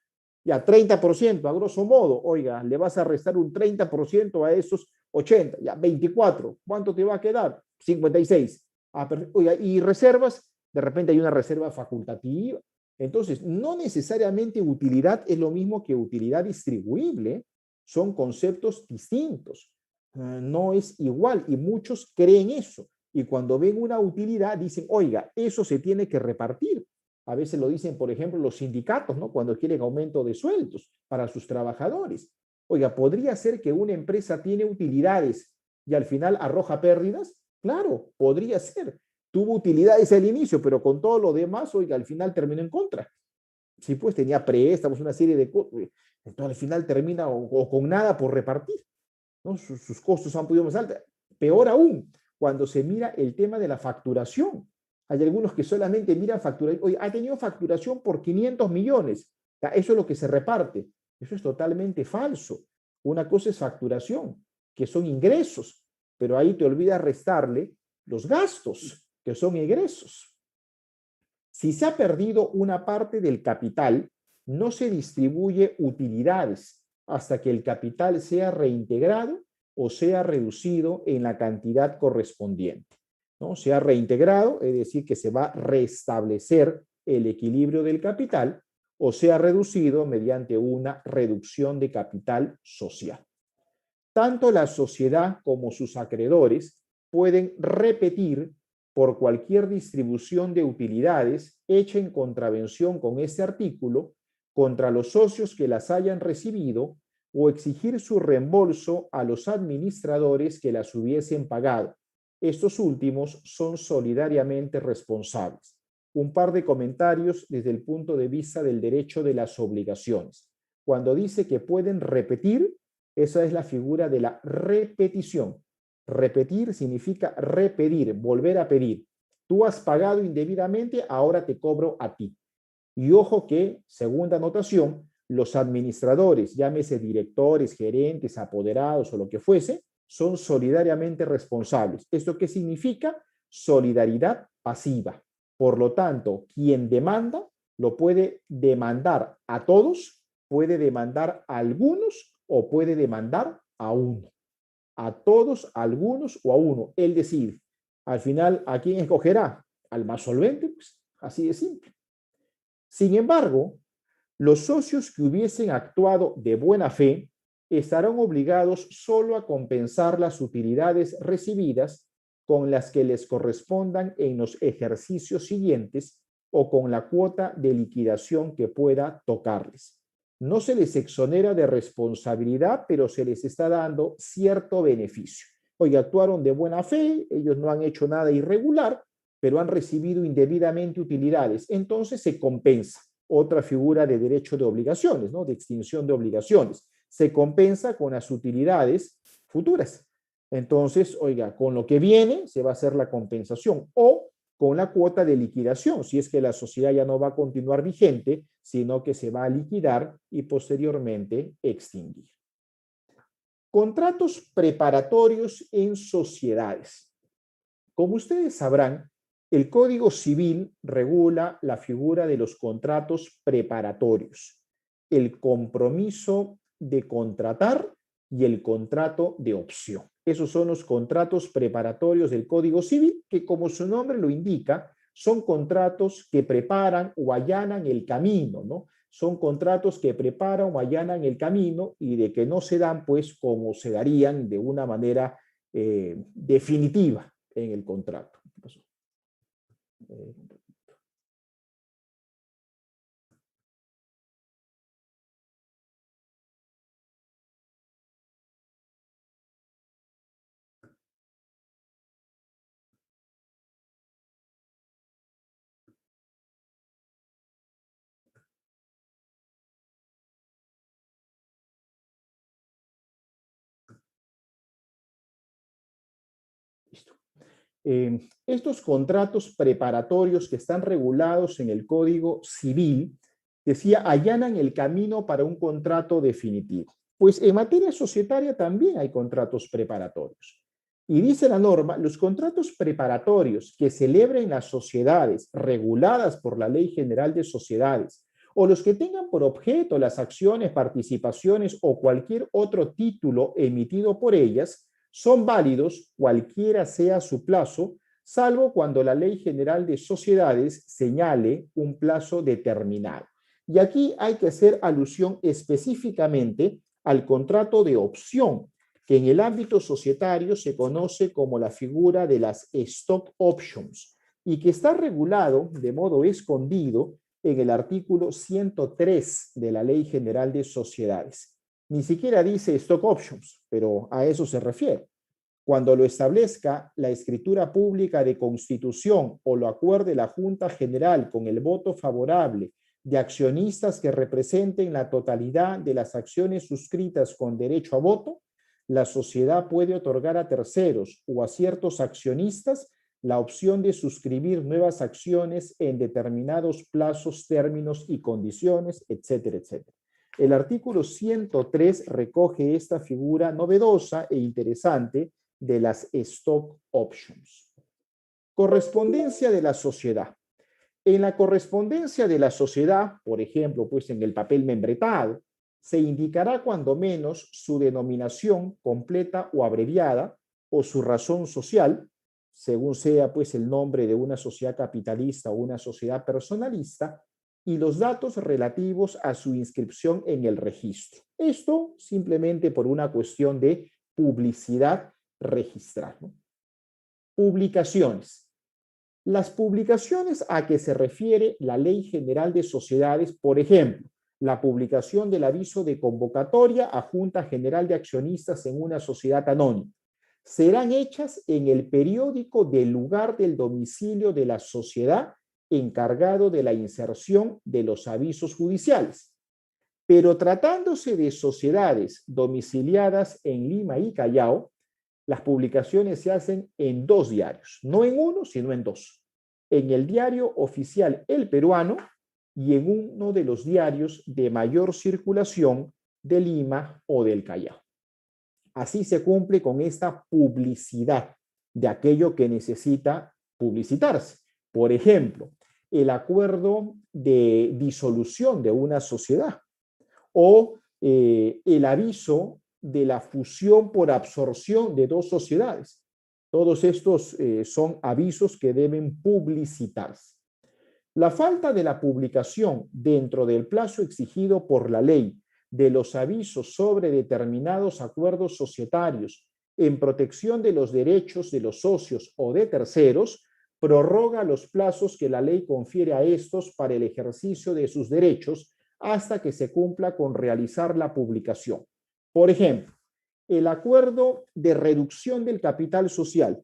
Speaker 2: ya 30%, a grosso modo. Oiga, le vas a restar un 30% a esos 80, ya 24. ¿Cuánto te va a quedar? 56. Ah, oiga, y reservas, de repente hay una reserva facultativa. Entonces, no necesariamente utilidad es lo mismo que utilidad distribuible. Son conceptos distintos. No es igual y muchos creen eso. Y cuando ven una utilidad dicen, oiga, eso se tiene que repartir. A veces lo dicen, por ejemplo, los sindicatos, ¿no? Cuando quieren aumento de sueldos para sus trabajadores. Oiga, ¿podría ser que una empresa tiene utilidades y al final arroja pérdidas? Claro, podría ser. Tuvo utilidades al inicio, pero con todo lo demás, oiga, al final terminó en contra. Sí, pues tenía préstamos, una serie de cosas. Entonces al final termina o con nada por repartir, ¿no? Sus costos han podido más altos. Peor aún, cuando se mira el tema de la facturación. Hay algunos que solamente miran facturación. Oye, ha tenido facturación por 500 millones. Eso es lo que se reparte. Eso es totalmente falso. Una cosa es facturación, que son ingresos, pero ahí te olvidas restarle los gastos, que son egresos. Si se ha perdido una parte del capital, no se distribuye utilidades hasta que el capital sea reintegrado o sea reducido en la cantidad correspondiente, ¿no? Sea reintegrado, es decir, que se va a restablecer el equilibrio del capital, o sea reducido mediante una reducción de capital social. Tanto la sociedad como sus acreedores pueden repetir por cualquier distribución de utilidades hecha en contravención con este artículo contra los socios que las hayan recibido o exigir su reembolso a los administradores que las hubiesen pagado. Estos últimos son solidariamente responsables. Un par de comentarios desde el punto de vista del derecho de las obligaciones. Cuando dice que pueden repetir, esa es la figura de la repetición. Repetir significa repetir, volver a pedir. Tú has pagado indebidamente, ahora te cobro a ti. Y ojo que, segunda anotación, los administradores, llámese directores, gerentes, apoderados o lo que fuese, son solidariamente responsables. ¿Esto qué significa? Solidaridad pasiva. Por lo tanto, quien demanda lo puede demandar a todos, puede demandar a algunos o puede demandar a uno. A todos, a algunos o a uno. Él decide. Al final, ¿a quién escogerá? Al más solvente, pues así de simple. Sin embargo, los socios que hubiesen actuado de buena fe estarán obligados solo a compensar las utilidades recibidas con las que les correspondan en los ejercicios siguientes o con la cuota de liquidación que pueda tocarles. No se les exonera de responsabilidad, pero se les está dando cierto beneficio. Oye, actuaron de buena fe, ellos no han hecho nada irregular, pero han recibido indebidamente utilidades. Entonces se compensa. Otra figura de derecho de obligaciones, ¿no? De extinción de obligaciones. Se compensa con las utilidades futuras. Entonces, oiga, con lo que viene se va a hacer la compensación o con la cuota de liquidación, si es que la sociedad ya no va a continuar vigente, sino que se va a liquidar y posteriormente extinguir. Contratos preparatorios en sociedades. Como ustedes sabrán, el Código Civil regula la figura de los contratos preparatorios, el compromiso de contratar y el contrato de opción. Esos son los contratos preparatorios del Código Civil, que como su nombre lo indica, son contratos que preparan o allanan el camino, ¿no? Son contratos que preparan o allanan el camino y de que no se dan, pues, como se darían de una manera definitiva en el contrato. Listo. Estos contratos preparatorios que están regulados en el Código Civil, decía, allanan el camino para un contrato definitivo. Pues en materia societaria también hay contratos preparatorios. Y dice la norma, los contratos preparatorios que celebren las sociedades reguladas por la Ley General de Sociedades o los que tengan por objeto las acciones, participaciones o cualquier otro título emitido por ellas, son válidos cualquiera sea su plazo, salvo cuando la Ley General de Sociedades señale un plazo determinado. Y aquí hay que hacer alusión específicamente al contrato de opción, que en el ámbito societario se conoce como la figura de las stock options. y que está regulado de modo escondido en el artículo 103 de la Ley General de Sociedades. Ni siquiera dice stock options, pero a eso se refiere. Cuando lo establezca la escritura pública de constitución o lo acuerde la Junta General con el voto favorable de accionistas que representen la totalidad de las acciones suscritas con derecho a voto, la sociedad puede otorgar a terceros o a ciertos accionistas la opción de suscribir nuevas acciones en determinados plazos, términos y condiciones, etcétera, etcétera. El artículo 103 recoge esta figura novedosa e interesante de las stock options. Correspondencia de la sociedad. En la correspondencia de la sociedad, por ejemplo, pues en el papel membretado, se indicará cuando menos su denominación completa o abreviada o su razón social, según sea pues el nombre de una sociedad capitalista o una sociedad personalista, y los datos relativos a su inscripción en el registro. Esto simplemente por una cuestión de publicidad registral, ¿no? Publicaciones. Las publicaciones a que se refiere la Ley General de Sociedades, por ejemplo, la publicación del aviso de convocatoria a Junta General de Accionistas en una sociedad anónima, serán hechas en el periódico del lugar del domicilio de la sociedad encargado de la inserción de los avisos judiciales. Pero tratándose de sociedades domiciliadas en Lima y Callao, las publicaciones se hacen en 2 diarios, no en uno, sino en 2. En el diario oficial El Peruano y en uno de los diarios de mayor circulación de Lima o del Callao. Así se cumple con esta publicidad de aquello que necesita publicitarse. Por ejemplo, el acuerdo de disolución de una sociedad o el aviso de la fusión por absorción de 2 sociedades. Todos estos son avisos que deben publicitarse. La falta de la publicación dentro del plazo exigido por la ley de los avisos sobre determinados acuerdos societarios en protección de los derechos de los socios o de terceros, prorroga los plazos que la ley confiere a estos para el ejercicio de sus derechos hasta que se cumpla con realizar la publicación. Por ejemplo, el acuerdo de reducción del capital social.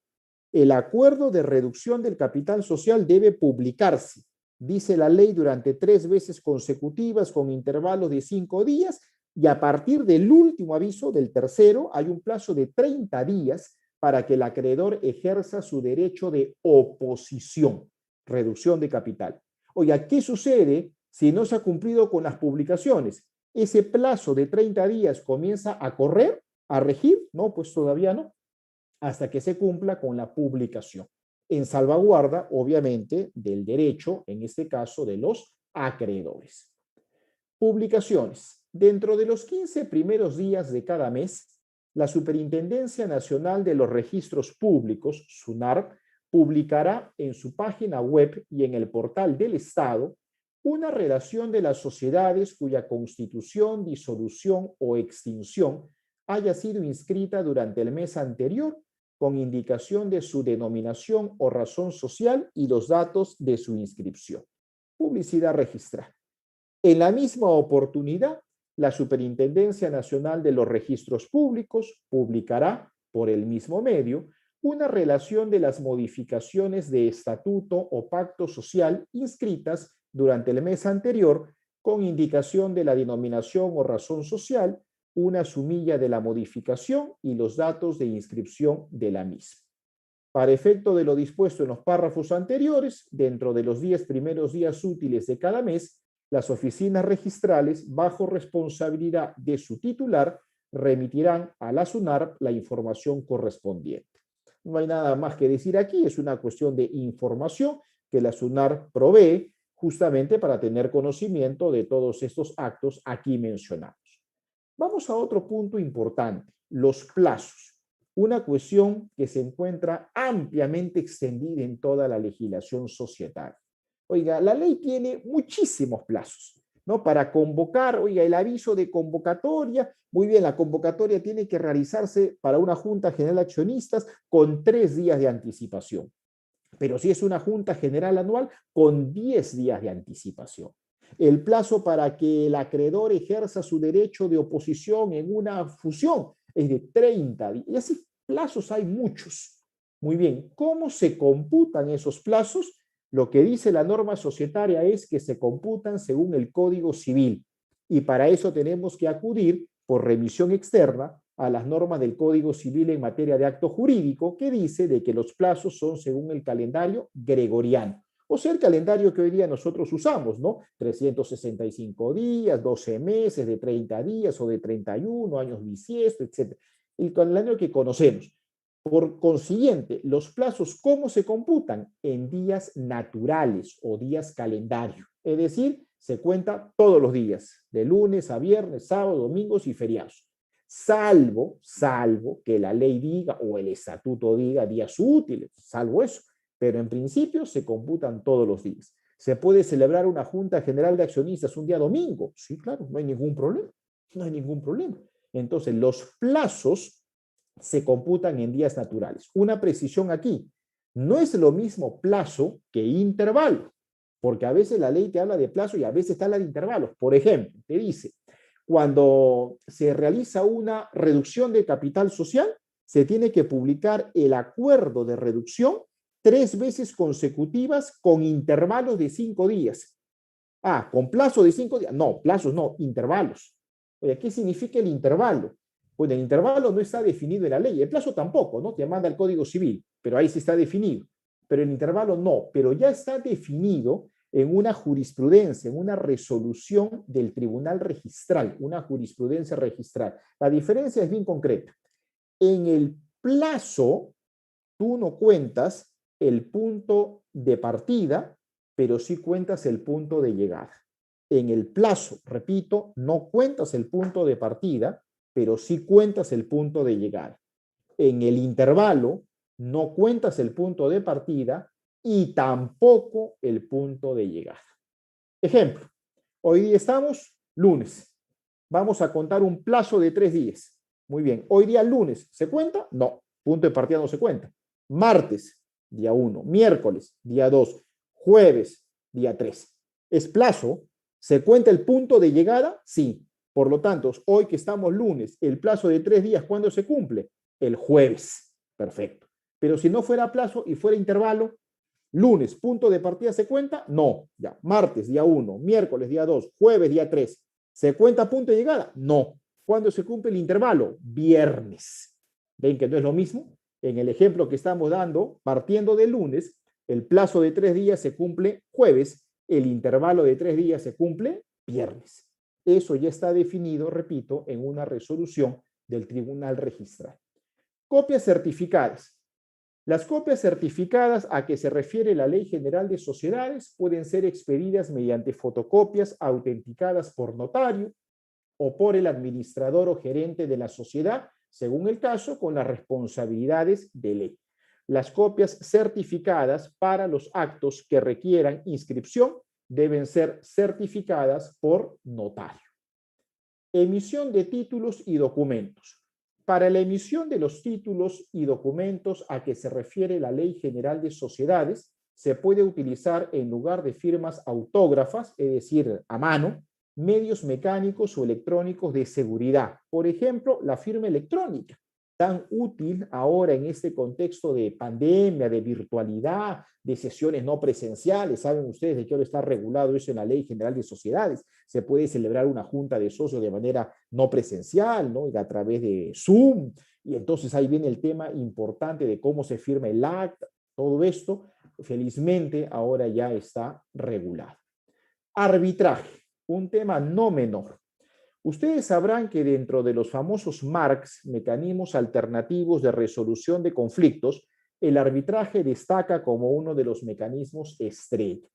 Speaker 2: El acuerdo de reducción del capital social debe publicarse, dice la ley, durante 3 veces consecutivas con intervalos de 5 días, y a partir del último aviso, del tercero, hay un plazo de 30 días para que el acreedor ejerza su derecho de oposición, reducción de capital. Oiga, ¿qué sucede si no se ha cumplido con las publicaciones? ¿Ese plazo de 30 días comienza a correr, a regir? No, pues todavía no, hasta que se cumpla con la publicación, en salvaguarda, obviamente, del derecho, en este caso, de los acreedores. Publicaciones. Dentro de los 15 primeros días de cada mes, la Superintendencia Nacional de los Registros Públicos, SUNARP, publicará en su página web y en el portal del Estado una relación de las sociedades cuya constitución, disolución o extinción haya sido inscrita durante el mes anterior, con indicación de su denominación o razón social y los datos de su inscripción. Publicidad registral. En la misma oportunidad, la Superintendencia Nacional de los Registros Públicos publicará, por el mismo medio, una relación de las modificaciones de estatuto o pacto social inscritas durante el mes anterior, con indicación de la denominación o razón social, una sumilla de la modificación y los datos de inscripción de la misma. Para efecto de lo dispuesto en los párrafos anteriores, dentro de los 10 primeros días útiles de cada mes, las oficinas registrales, bajo responsabilidad de su titular, remitirán a la SUNARP la información correspondiente. No hay nada más que decir aquí, es una cuestión de información que la SUNARP provee justamente para tener conocimiento de todos estos actos aquí mencionados. Vamos a otro punto importante, los plazos. Una cuestión que se encuentra ampliamente extendida en toda la legislación societaria. Oiga, la ley tiene muchísimos plazos, ¿no? Para convocar, oiga, el aviso de convocatoria, muy bien, la convocatoria tiene que realizarse para una Junta General de Accionistas con 3 días de anticipación. Pero si es una junta general anual, con 10 días de anticipación. El plazo para que el acreedor ejerza su derecho de oposición en una fusión es de 30 días. Y así plazos hay muchos. Muy bien, ¿cómo se computan esos plazos? Lo que dice la norma societaria es que se computan según el Código Civil. Y para eso tenemos que acudir por remisión externa a las normas del Código Civil en materia de acto jurídico, que dice de que los plazos son según el calendario gregoriano. O sea, el calendario que hoy día nosotros usamos, ¿no? 365 días, 12 meses, de 30 días o de 31, años bisiestos, etc. El calendario que conocemos. Por consiguiente, los plazos, ¿cómo se computan? En días naturales o días calendario. Es decir, se cuenta todos los días, de lunes a viernes, sábado, domingos y feriados. Salvo que la ley diga o el estatuto diga días útiles, salvo eso. Pero en principio se computan todos los días. ¿Se puede celebrar una junta general de accionistas un día domingo? Sí, claro, no hay ningún problema. No hay ningún problema. Entonces, los plazos se computan en días naturales. Una precisión aquí, no es lo mismo plazo que intervalo, porque a veces la ley te habla de plazo y a veces te habla de intervalos. Por ejemplo, te dice, cuando se realiza una reducción de capital social, se tiene que publicar el acuerdo de reducción 3 veces consecutivas con intervalos de 5 días. Ah, con plazo de 5 días. No, plazos no, intervalos. Oye, ¿qué significa el intervalo? Pues el intervalo no está definido en la ley, el plazo tampoco, ¿no? Te manda el Código Civil, pero ahí sí está definido. Pero el intervalo no, pero ya está definido en una jurisprudencia, en una resolución del Tribunal Registral, una jurisprudencia registral. La diferencia es bien concreta. En el plazo, tú no cuentas el punto de partida, pero sí cuentas el punto de llegada. En el plazo, repito, no cuentas el punto de partida, pero sí cuentas el punto de llegada. En el intervalo, no cuentas el punto de partida y tampoco el punto de llegada. Ejemplo, hoy día estamos lunes. Vamos a contar un plazo de 3 días. Muy bien, hoy día lunes, ¿se cuenta? No, punto de partida no se cuenta. Martes, día 1, miércoles, día 2, jueves, día 3. ¿Es plazo? ¿Se cuenta el punto de llegada? Sí. Por lo tanto, hoy que estamos lunes, el plazo de 3 días, ¿cuándo se cumple? El jueves. Perfecto. Pero si no fuera plazo y fuera intervalo, lunes, punto de partida, ¿se cuenta? No. Ya. Martes, día 1, miércoles, día 2, jueves, día 3. ¿Se cuenta punto de llegada? No. ¿Cuándo se cumple el intervalo? Viernes. ¿Ven que no es lo mismo? En el ejemplo que estamos dando, partiendo del lunes, el plazo de 3 días se cumple jueves, el intervalo de 3 días se cumple viernes. Eso ya está definido, repito, en una resolución del Tribunal Registral. Copias certificadas. Las copias certificadas a que se refiere la Ley General de Sociedades pueden ser expedidas mediante fotocopias autenticadas por notario o por el administrador o gerente de la sociedad, según el caso, con las responsabilidades de ley. Las copias certificadas para los actos que requieran inscripción deben ser certificadas por notario. Emisión de títulos y documentos. Para la emisión de los títulos y documentos a que se refiere la Ley General de Sociedades, se puede utilizar en lugar de firmas autógrafas, es decir, a mano, medios mecánicos o electrónicos de seguridad. Por ejemplo, la firma electrónica, tan útil ahora en este contexto de pandemia, de virtualidad, de sesiones no presenciales. Saben ustedes de que ahora está regulado eso en la Ley General de Sociedades. Se puede celebrar una junta de socios de manera no presencial, ¿no? Y a través de Zoom. Y entonces ahí viene el tema importante de cómo se firma el acta. Todo esto, felizmente, ahora ya está regulado. Arbitraje, un tema no menor. Ustedes sabrán que dentro de los famosos MARCs, mecanismos alternativos de resolución de conflictos, el arbitraje destaca como uno de los mecanismos estrella.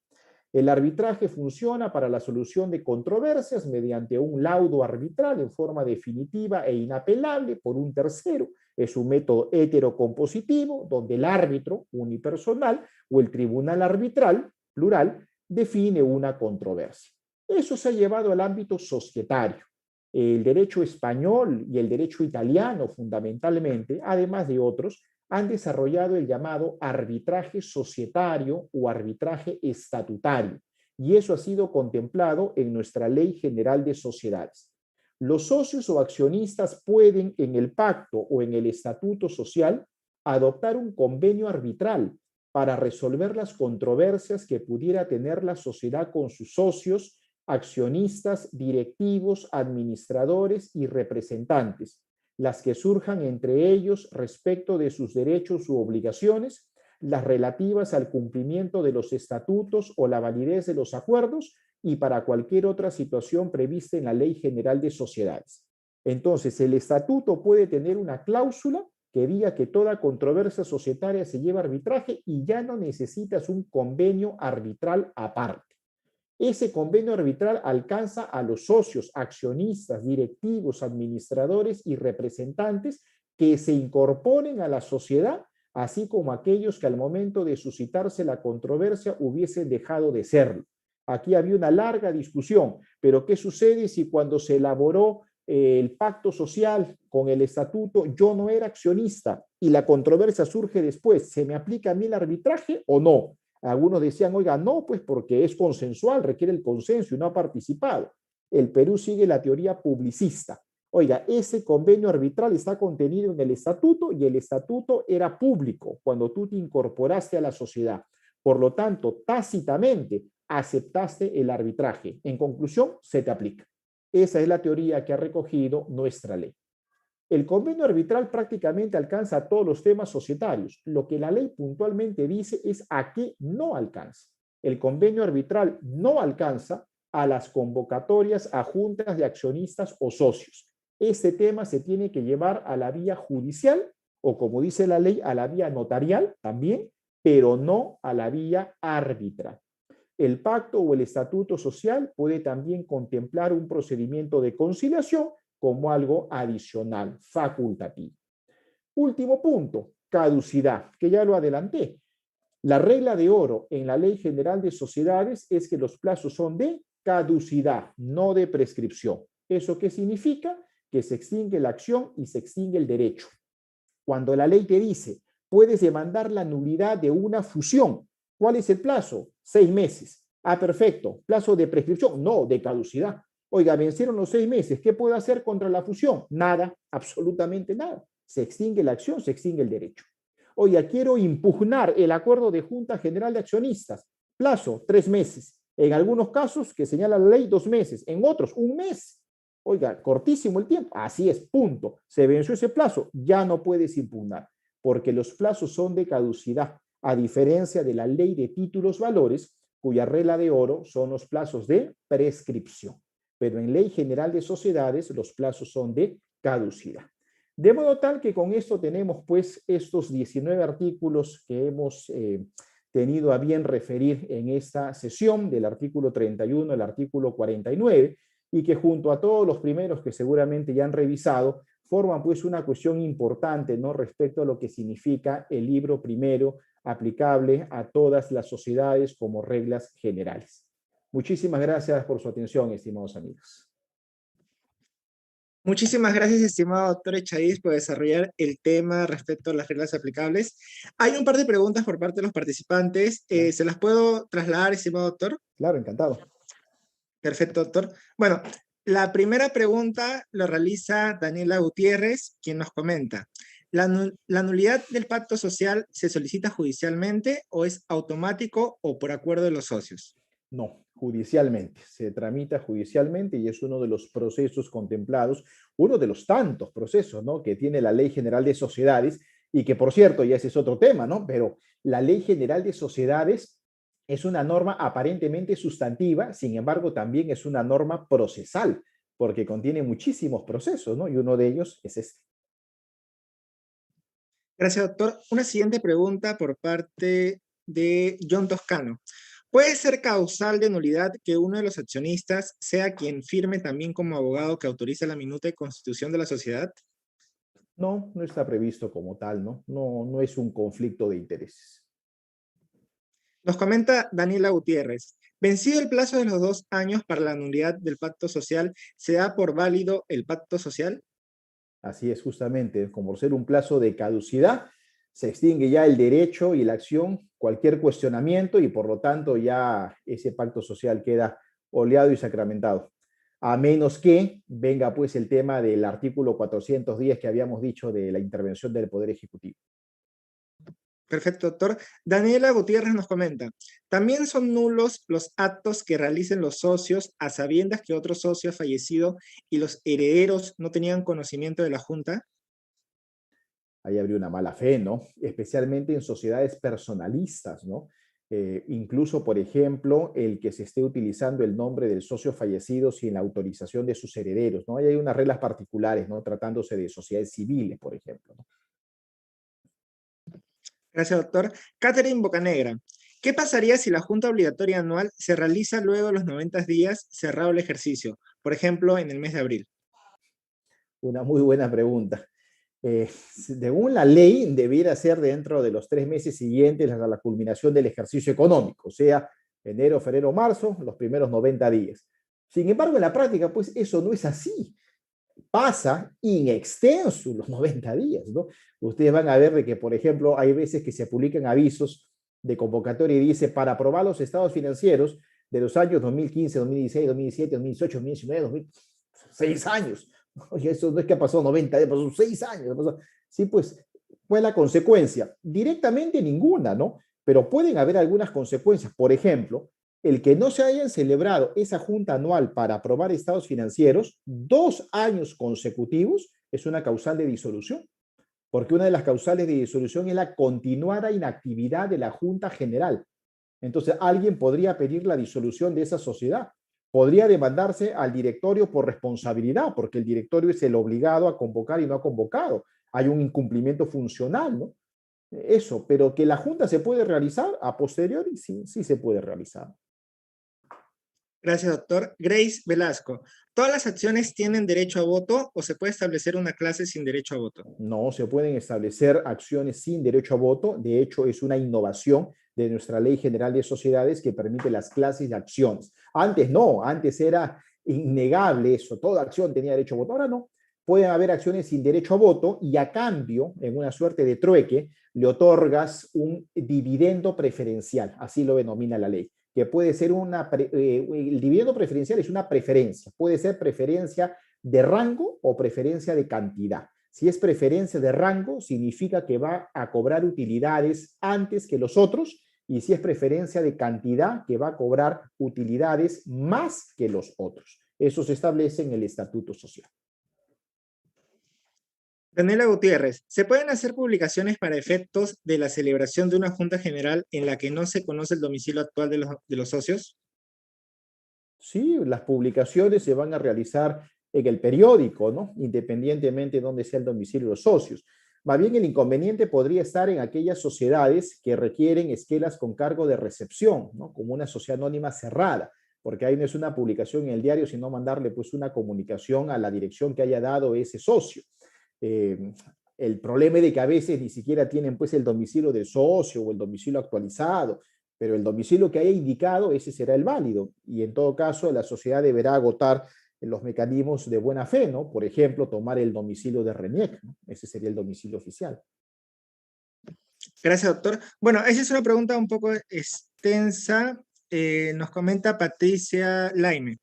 Speaker 2: El arbitraje funciona para la solución de controversias mediante un laudo arbitral en forma definitiva e inapelable por un tercero. Es un método heterocompositivo donde el árbitro unipersonal o el tribunal arbitral, plural, define una controversia. Eso se ha llevado al ámbito societario. El derecho español y el derecho italiano, fundamentalmente, además de otros, han desarrollado el llamado arbitraje societario o arbitraje estatutario, y eso ha sido contemplado en nuestra Ley General de Sociedades. Los socios o accionistas pueden, en el pacto o en el estatuto social, adoptar un convenio arbitral para resolver las controversias que pudiera tener la sociedad con sus socios, accionistas, directivos, administradores y representantes, las que surjan entre ellos respecto de sus derechos u obligaciones, las relativas al cumplimiento de los estatutos o la validez de los acuerdos y para cualquier otra situación prevista en la Ley General de Sociedades. Entonces, el estatuto puede tener una cláusula que diga que toda controversia societaria se lleva a arbitraje y ya no necesitas un convenio arbitral aparte. Ese convenio arbitral alcanza a los socios, accionistas, directivos, administradores y representantes que se incorporen a la sociedad, así como aquellos que al momento de suscitarse la controversia hubiesen dejado de serlo. Aquí había una larga discusión, pero ¿qué sucede si cuando se elaboró el pacto social con el estatuto yo no era accionista y la controversia surge después? ¿Se me aplica a mí el arbitraje o no? Algunos decían, oiga, no, pues porque es consensual, requiere el consenso y no ha participado. El Perú sigue la teoría publicista. Oiga, ese convenio arbitral está contenido en el estatuto y el estatuto era público cuando tú te incorporaste a la sociedad. Por lo tanto, tácitamente aceptaste el arbitraje. En conclusión, se te aplica. Esa es la teoría que ha recogido nuestra ley. El convenio arbitral prácticamente alcanza a todos los temas societarios. Lo que la ley puntualmente dice es a qué no alcanza. El convenio arbitral no alcanza a las convocatorias a juntas de accionistas o socios. Este tema se tiene que llevar a la vía judicial o, como dice la ley, a la vía notarial también, pero no a la vía arbitral. El pacto o el estatuto social puede también contemplar un procedimiento de conciliación como algo adicional, facultativo. Último punto, caducidad, que ya lo adelanté. La regla de oro en la Ley General de Sociedades es que los plazos son de caducidad, no de prescripción. ¿Eso qué significa? Que se extingue la acción y se extingue el derecho. Cuando la ley te dice, puedes demandar la nulidad de una fusión, ¿cuál es el plazo? 6 meses. Ah, perfecto. ¿Plazo de prescripción? No, de caducidad. Oiga, vencieron los 6 meses. ¿Qué puedo hacer contra la fusión? Nada, absolutamente nada. Se extingue la acción, se extingue el derecho. Oiga, quiero impugnar el acuerdo de Junta General de Accionistas. Plazo, 3 meses. En algunos casos, que señala la ley, 2 meses. En otros, 1 mes. Oiga, cortísimo el tiempo. Así es, punto. Se venció ese plazo, ya no puedes impugnar, porque los plazos son de caducidad, a diferencia de la ley de títulos valores, cuya regla de oro son los plazos de prescripción. Pero en Ley General de Sociedades los plazos son de caducidad. De modo tal que con esto tenemos pues estos 19 artículos que hemos tenido a bien referir en esta sesión, del artículo 31 al artículo 49, y que junto a todos los primeros que seguramente ya han revisado, forman pues una cuestión importante, ¿no?, respecto a lo que significa el libro primero aplicable a todas las sociedades como reglas generales. Muchísimas gracias por su atención, estimados amigos.
Speaker 1: Muchísimas gracias, estimado doctor Echaiz, por desarrollar el tema respecto a las reglas aplicables. Hay un par de preguntas por parte de los participantes. ¿Se las puedo trasladar, estimado doctor?
Speaker 2: Claro, encantado.
Speaker 1: Perfecto, doctor. Bueno, la primera pregunta lo realiza Daniela Gutiérrez, quien nos comenta, ¿la nulidad del pacto social se solicita judicialmente o es automático o por acuerdo de los socios?
Speaker 2: No, judicialmente. Se tramita judicialmente y es uno de los procesos contemplados, uno de los tantos procesos, ¿no?, que tiene la Ley General de Sociedades y que, por cierto, ya ese es otro tema, ¿no? Pero la Ley General de Sociedades es una norma aparentemente sustantiva, sin embargo, también es una norma procesal, porque contiene muchísimos procesos, ¿no? Y uno de ellos es este.
Speaker 1: Gracias, doctor. Una siguiente pregunta por parte de John Toscano. ¿Puede ser causal de nulidad que uno de los accionistas sea quien firme también como abogado que autoriza la minuta de constitución de la sociedad?
Speaker 2: No, no está previsto como tal, ¿no? No es un conflicto de intereses.
Speaker 1: Nos comenta Daniela Gutiérrez. Vencido el plazo de los 2 años para la nulidad del pacto social, ¿se da por válido el pacto social?
Speaker 2: Así es, justamente, como por ser un plazo de caducidad, se extingue ya el derecho y la acción, cualquier cuestionamiento, y por lo tanto ya ese pacto social queda oleado y sacramentado. A menos que venga pues el tema del artículo 410 que habíamos dicho de la intervención del Poder Ejecutivo.
Speaker 1: Perfecto, doctor. Daniela Gutiérrez nos comenta, ¿también son nulos los actos que realicen los socios a sabiendas que otro socio ha fallecido y los herederos no tenían conocimiento de la junta?
Speaker 2: Ahí habría una mala fe, ¿no? Especialmente en sociedades personalistas, ¿no? Incluso, por ejemplo, el que se esté utilizando el nombre del socio fallecido sin la autorización de sus herederos, ¿no? Ahí hay unas reglas particulares, ¿no? Tratándose de sociedades civiles, por ejemplo, ¿no?
Speaker 1: Gracias, doctor. Catherine Bocanegra, ¿qué pasaría si la junta obligatoria anual se realiza luego de los 90 días cerrado el ejercicio? Por ejemplo, en el mes de abril.
Speaker 2: Una muy buena pregunta. Según la ley, debiera ser dentro de los 3 meses siguientes a la culminación del ejercicio económico, o sea, enero, febrero, marzo, los primeros 90 días. Sin embargo, en la práctica, pues eso no es así. Pasa in extenso los 90 días, ¿no? Ustedes van a ver de que, por ejemplo, hay veces que se publican avisos de convocatoria y dice para aprobar los estados financieros de los años 2015, 2016, 2017, 2018, 2019, 2006 años. Oye, eso no es que ha pasado 90 días, pasó 6 años. Pasó. Sí, pues, ¿cuál es la consecuencia? Directamente ninguna, ¿no? Pero pueden haber algunas consecuencias. Por ejemplo, el que no se hayan celebrado esa junta anual para aprobar estados financieros 2 años consecutivos es una causal de disolución, porque una de las causales de disolución es la continuada inactividad de la Junta General. Entonces, alguien podría pedir la disolución de esa sociedad. Podría demandarse al directorio por responsabilidad, porque el directorio es el obligado a convocar y no ha convocado. Hay un incumplimiento funcional, ¿no? Eso, pero que la Junta se puede realizar a posteriori, sí, sí se puede realizar.
Speaker 1: Gracias, doctor. Grace Velasco, ¿todas las acciones tienen derecho a voto o se puede establecer una clase sin derecho a voto?
Speaker 2: No se pueden establecer acciones sin derecho a voto. De hecho, es una innovación de nuestra Ley General de Sociedades que permite las clases de acciones. Antes no, antes era innegable eso, toda acción tenía derecho a voto. Ahora no, pueden haber acciones sin derecho a voto y a cambio, en una suerte de trueque, le otorgas un dividendo preferencial, así lo denomina la ley, que puede ser el dividendo preferencial es una preferencia, puede ser preferencia de rango o preferencia de cantidad. Si es preferencia de rango, significa que va a cobrar utilidades antes que los otros, y si es preferencia de cantidad, que va a cobrar utilidades más que los otros. Eso se establece en el estatuto social.
Speaker 1: Daniela Gutiérrez, ¿se pueden hacer publicaciones para efectos de la celebración de una junta general en la que no se conoce el domicilio actual de los socios?
Speaker 2: Sí, las publicaciones se van a realizar en el periódico, ¿no? Independientemente de dónde sea el domicilio de los socios. Más bien el inconveniente podría estar en aquellas sociedades que requieren esquelas con cargo de recepción, ¿no? Como una sociedad anónima cerrada, porque ahí no es una publicación en el diario, sino mandarle pues una comunicación a la dirección que haya dado ese socio. Eh, el problema es de que a veces ni siquiera tienen pues el domicilio del socio o el domicilio actualizado, pero el domicilio que haya indicado, ese será el válido. Y en todo caso, la sociedad deberá agotar los mecanismos de buena fe, ¿no? Por ejemplo, tomar el domicilio de RENIEC, ¿no? Ese sería el domicilio oficial.
Speaker 1: Gracias, doctor. Bueno, esa es una pregunta un poco extensa. Nos comenta Patricia Laime.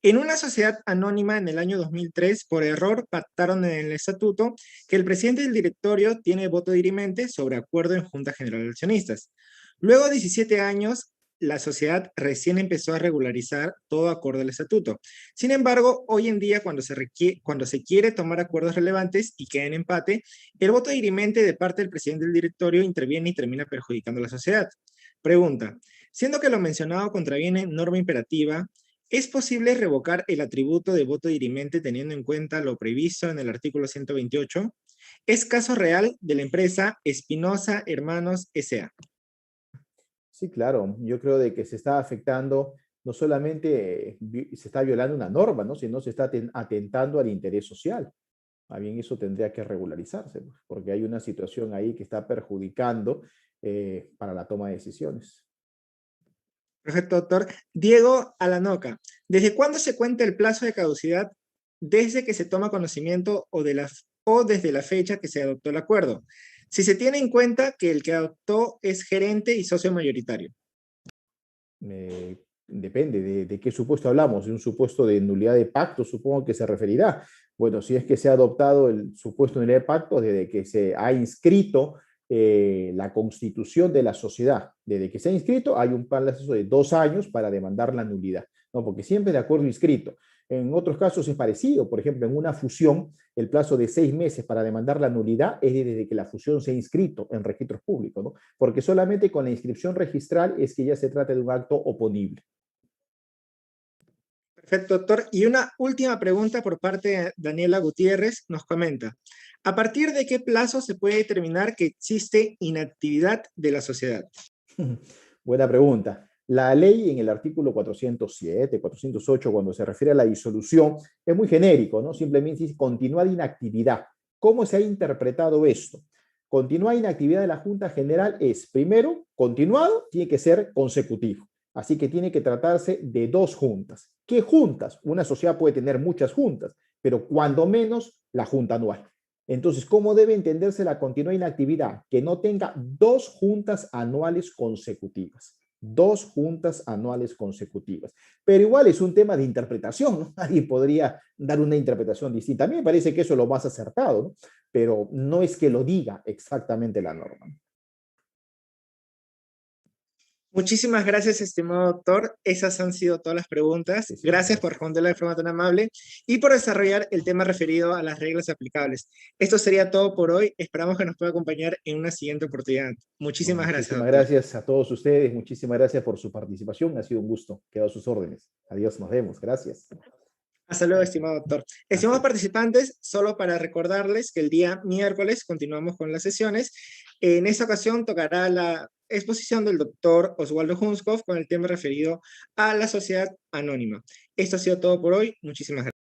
Speaker 1: En una sociedad anónima en el año 2003, por error, pactaron en el estatuto que el presidente del directorio tiene voto dirimente sobre acuerdo en Junta General de Accionistas. Luego de 17 años, la sociedad recién empezó a regularizar todo acuerdo al estatuto. Sin embargo, hoy en día, cuando se quiere tomar acuerdos relevantes y queda en empate, el voto dirimente de parte del presidente del directorio interviene y termina perjudicando a la sociedad. Pregunta, siendo que lo mencionado contraviene norma imperativa, ¿es posible revocar el atributo de voto dirimente teniendo en cuenta lo previsto en el artículo 128? Es caso real de la empresa Espinosa Hermanos S.A.
Speaker 2: Sí, claro. Yo creo de que se está afectando, no solamente se está violando una norma, ¿no? Sino se está atentando al interés social. Más bien eso tendría que regularizarse, pues, porque hay una situación ahí que está perjudicando para la toma de decisiones.
Speaker 1: Perfecto, doctor. Diego Alanoca, ¿desde cuándo se cuenta el plazo de caducidad desde que se toma conocimiento o desde la fecha que se adoptó el acuerdo? si se tiene en cuenta que el que adoptó es gerente y socio mayoritario.
Speaker 2: Depende de qué supuesto hablamos. De un supuesto de nulidad de pacto, supongo que se referirá. Bueno, si es que se ha adoptado el supuesto de nulidad de pacto desde que se ha inscrito la constitución de la sociedad. Desde que se ha inscrito hay un plazo de 2 años para demandar la nulidad, ¿no? Porque siempre de acuerdo inscrito. En otros casos es parecido. Por ejemplo, en una fusión, el plazo de 6 meses para demandar la nulidad es desde que la fusión se ha inscrito en registros públicos, ¿no? Porque solamente con la inscripción registral es que ya se trata de un acto oponible.
Speaker 1: Perfecto, doctor. Y una última pregunta por parte de Daniela Gutiérrez nos comenta, ¿a partir de qué plazo se puede determinar que existe inactividad de la sociedad?
Speaker 2: Buena pregunta. La ley en el artículo 407, 408, cuando se refiere a la disolución, es muy genérico, ¿no? Simplemente dice continuada inactividad. ¿Cómo se ha interpretado esto? Continuada inactividad de la Junta General es, primero, continuado, tiene que ser consecutivo. Así que tiene que tratarse de 2 juntas. ¿Qué juntas? Una sociedad puede tener muchas juntas, pero cuando menos la junta anual. Entonces, ¿cómo debe entenderse la continua inactividad? Que no tenga 2 juntas anuales consecutivas. 2 juntas anuales consecutivas. Pero igual es un tema de interpretación, ¿no? Nadie podría dar una interpretación distinta. A mí me parece que eso es lo más acertado, ¿no? Pero no es que lo diga exactamente la norma.
Speaker 1: Muchísimas gracias, estimado doctor. Esas han sido todas las preguntas.
Speaker 2: Sí, sí,
Speaker 1: Gracias por
Speaker 2: gracias.
Speaker 1: responderla de forma tan amable y por desarrollar el tema referido a las reglas aplicables. Esto sería todo por hoy. Esperamos que nos pueda acompañar en una siguiente oportunidad.
Speaker 2: No,
Speaker 1: Muchísimas gracias,
Speaker 2: muchísimas
Speaker 1: doctor.
Speaker 2: gracias a todos ustedes. Muchísimas gracias por su participación. Ha sido un gusto. Quedo a sus órdenes. Adiós, nos vemos. Gracias.
Speaker 1: Hasta luego, estimado doctor.
Speaker 2: Hasta
Speaker 1: Estimados
Speaker 2: luego.
Speaker 1: participantes, solo para recordarles que el día miércoles continuamos con las sesiones. En esta ocasión tocará la exposición del doctor Oswaldo Hunskopf con el tema referido a la sociedad anónima. Esto ha sido todo por hoy. Muchísimas gracias.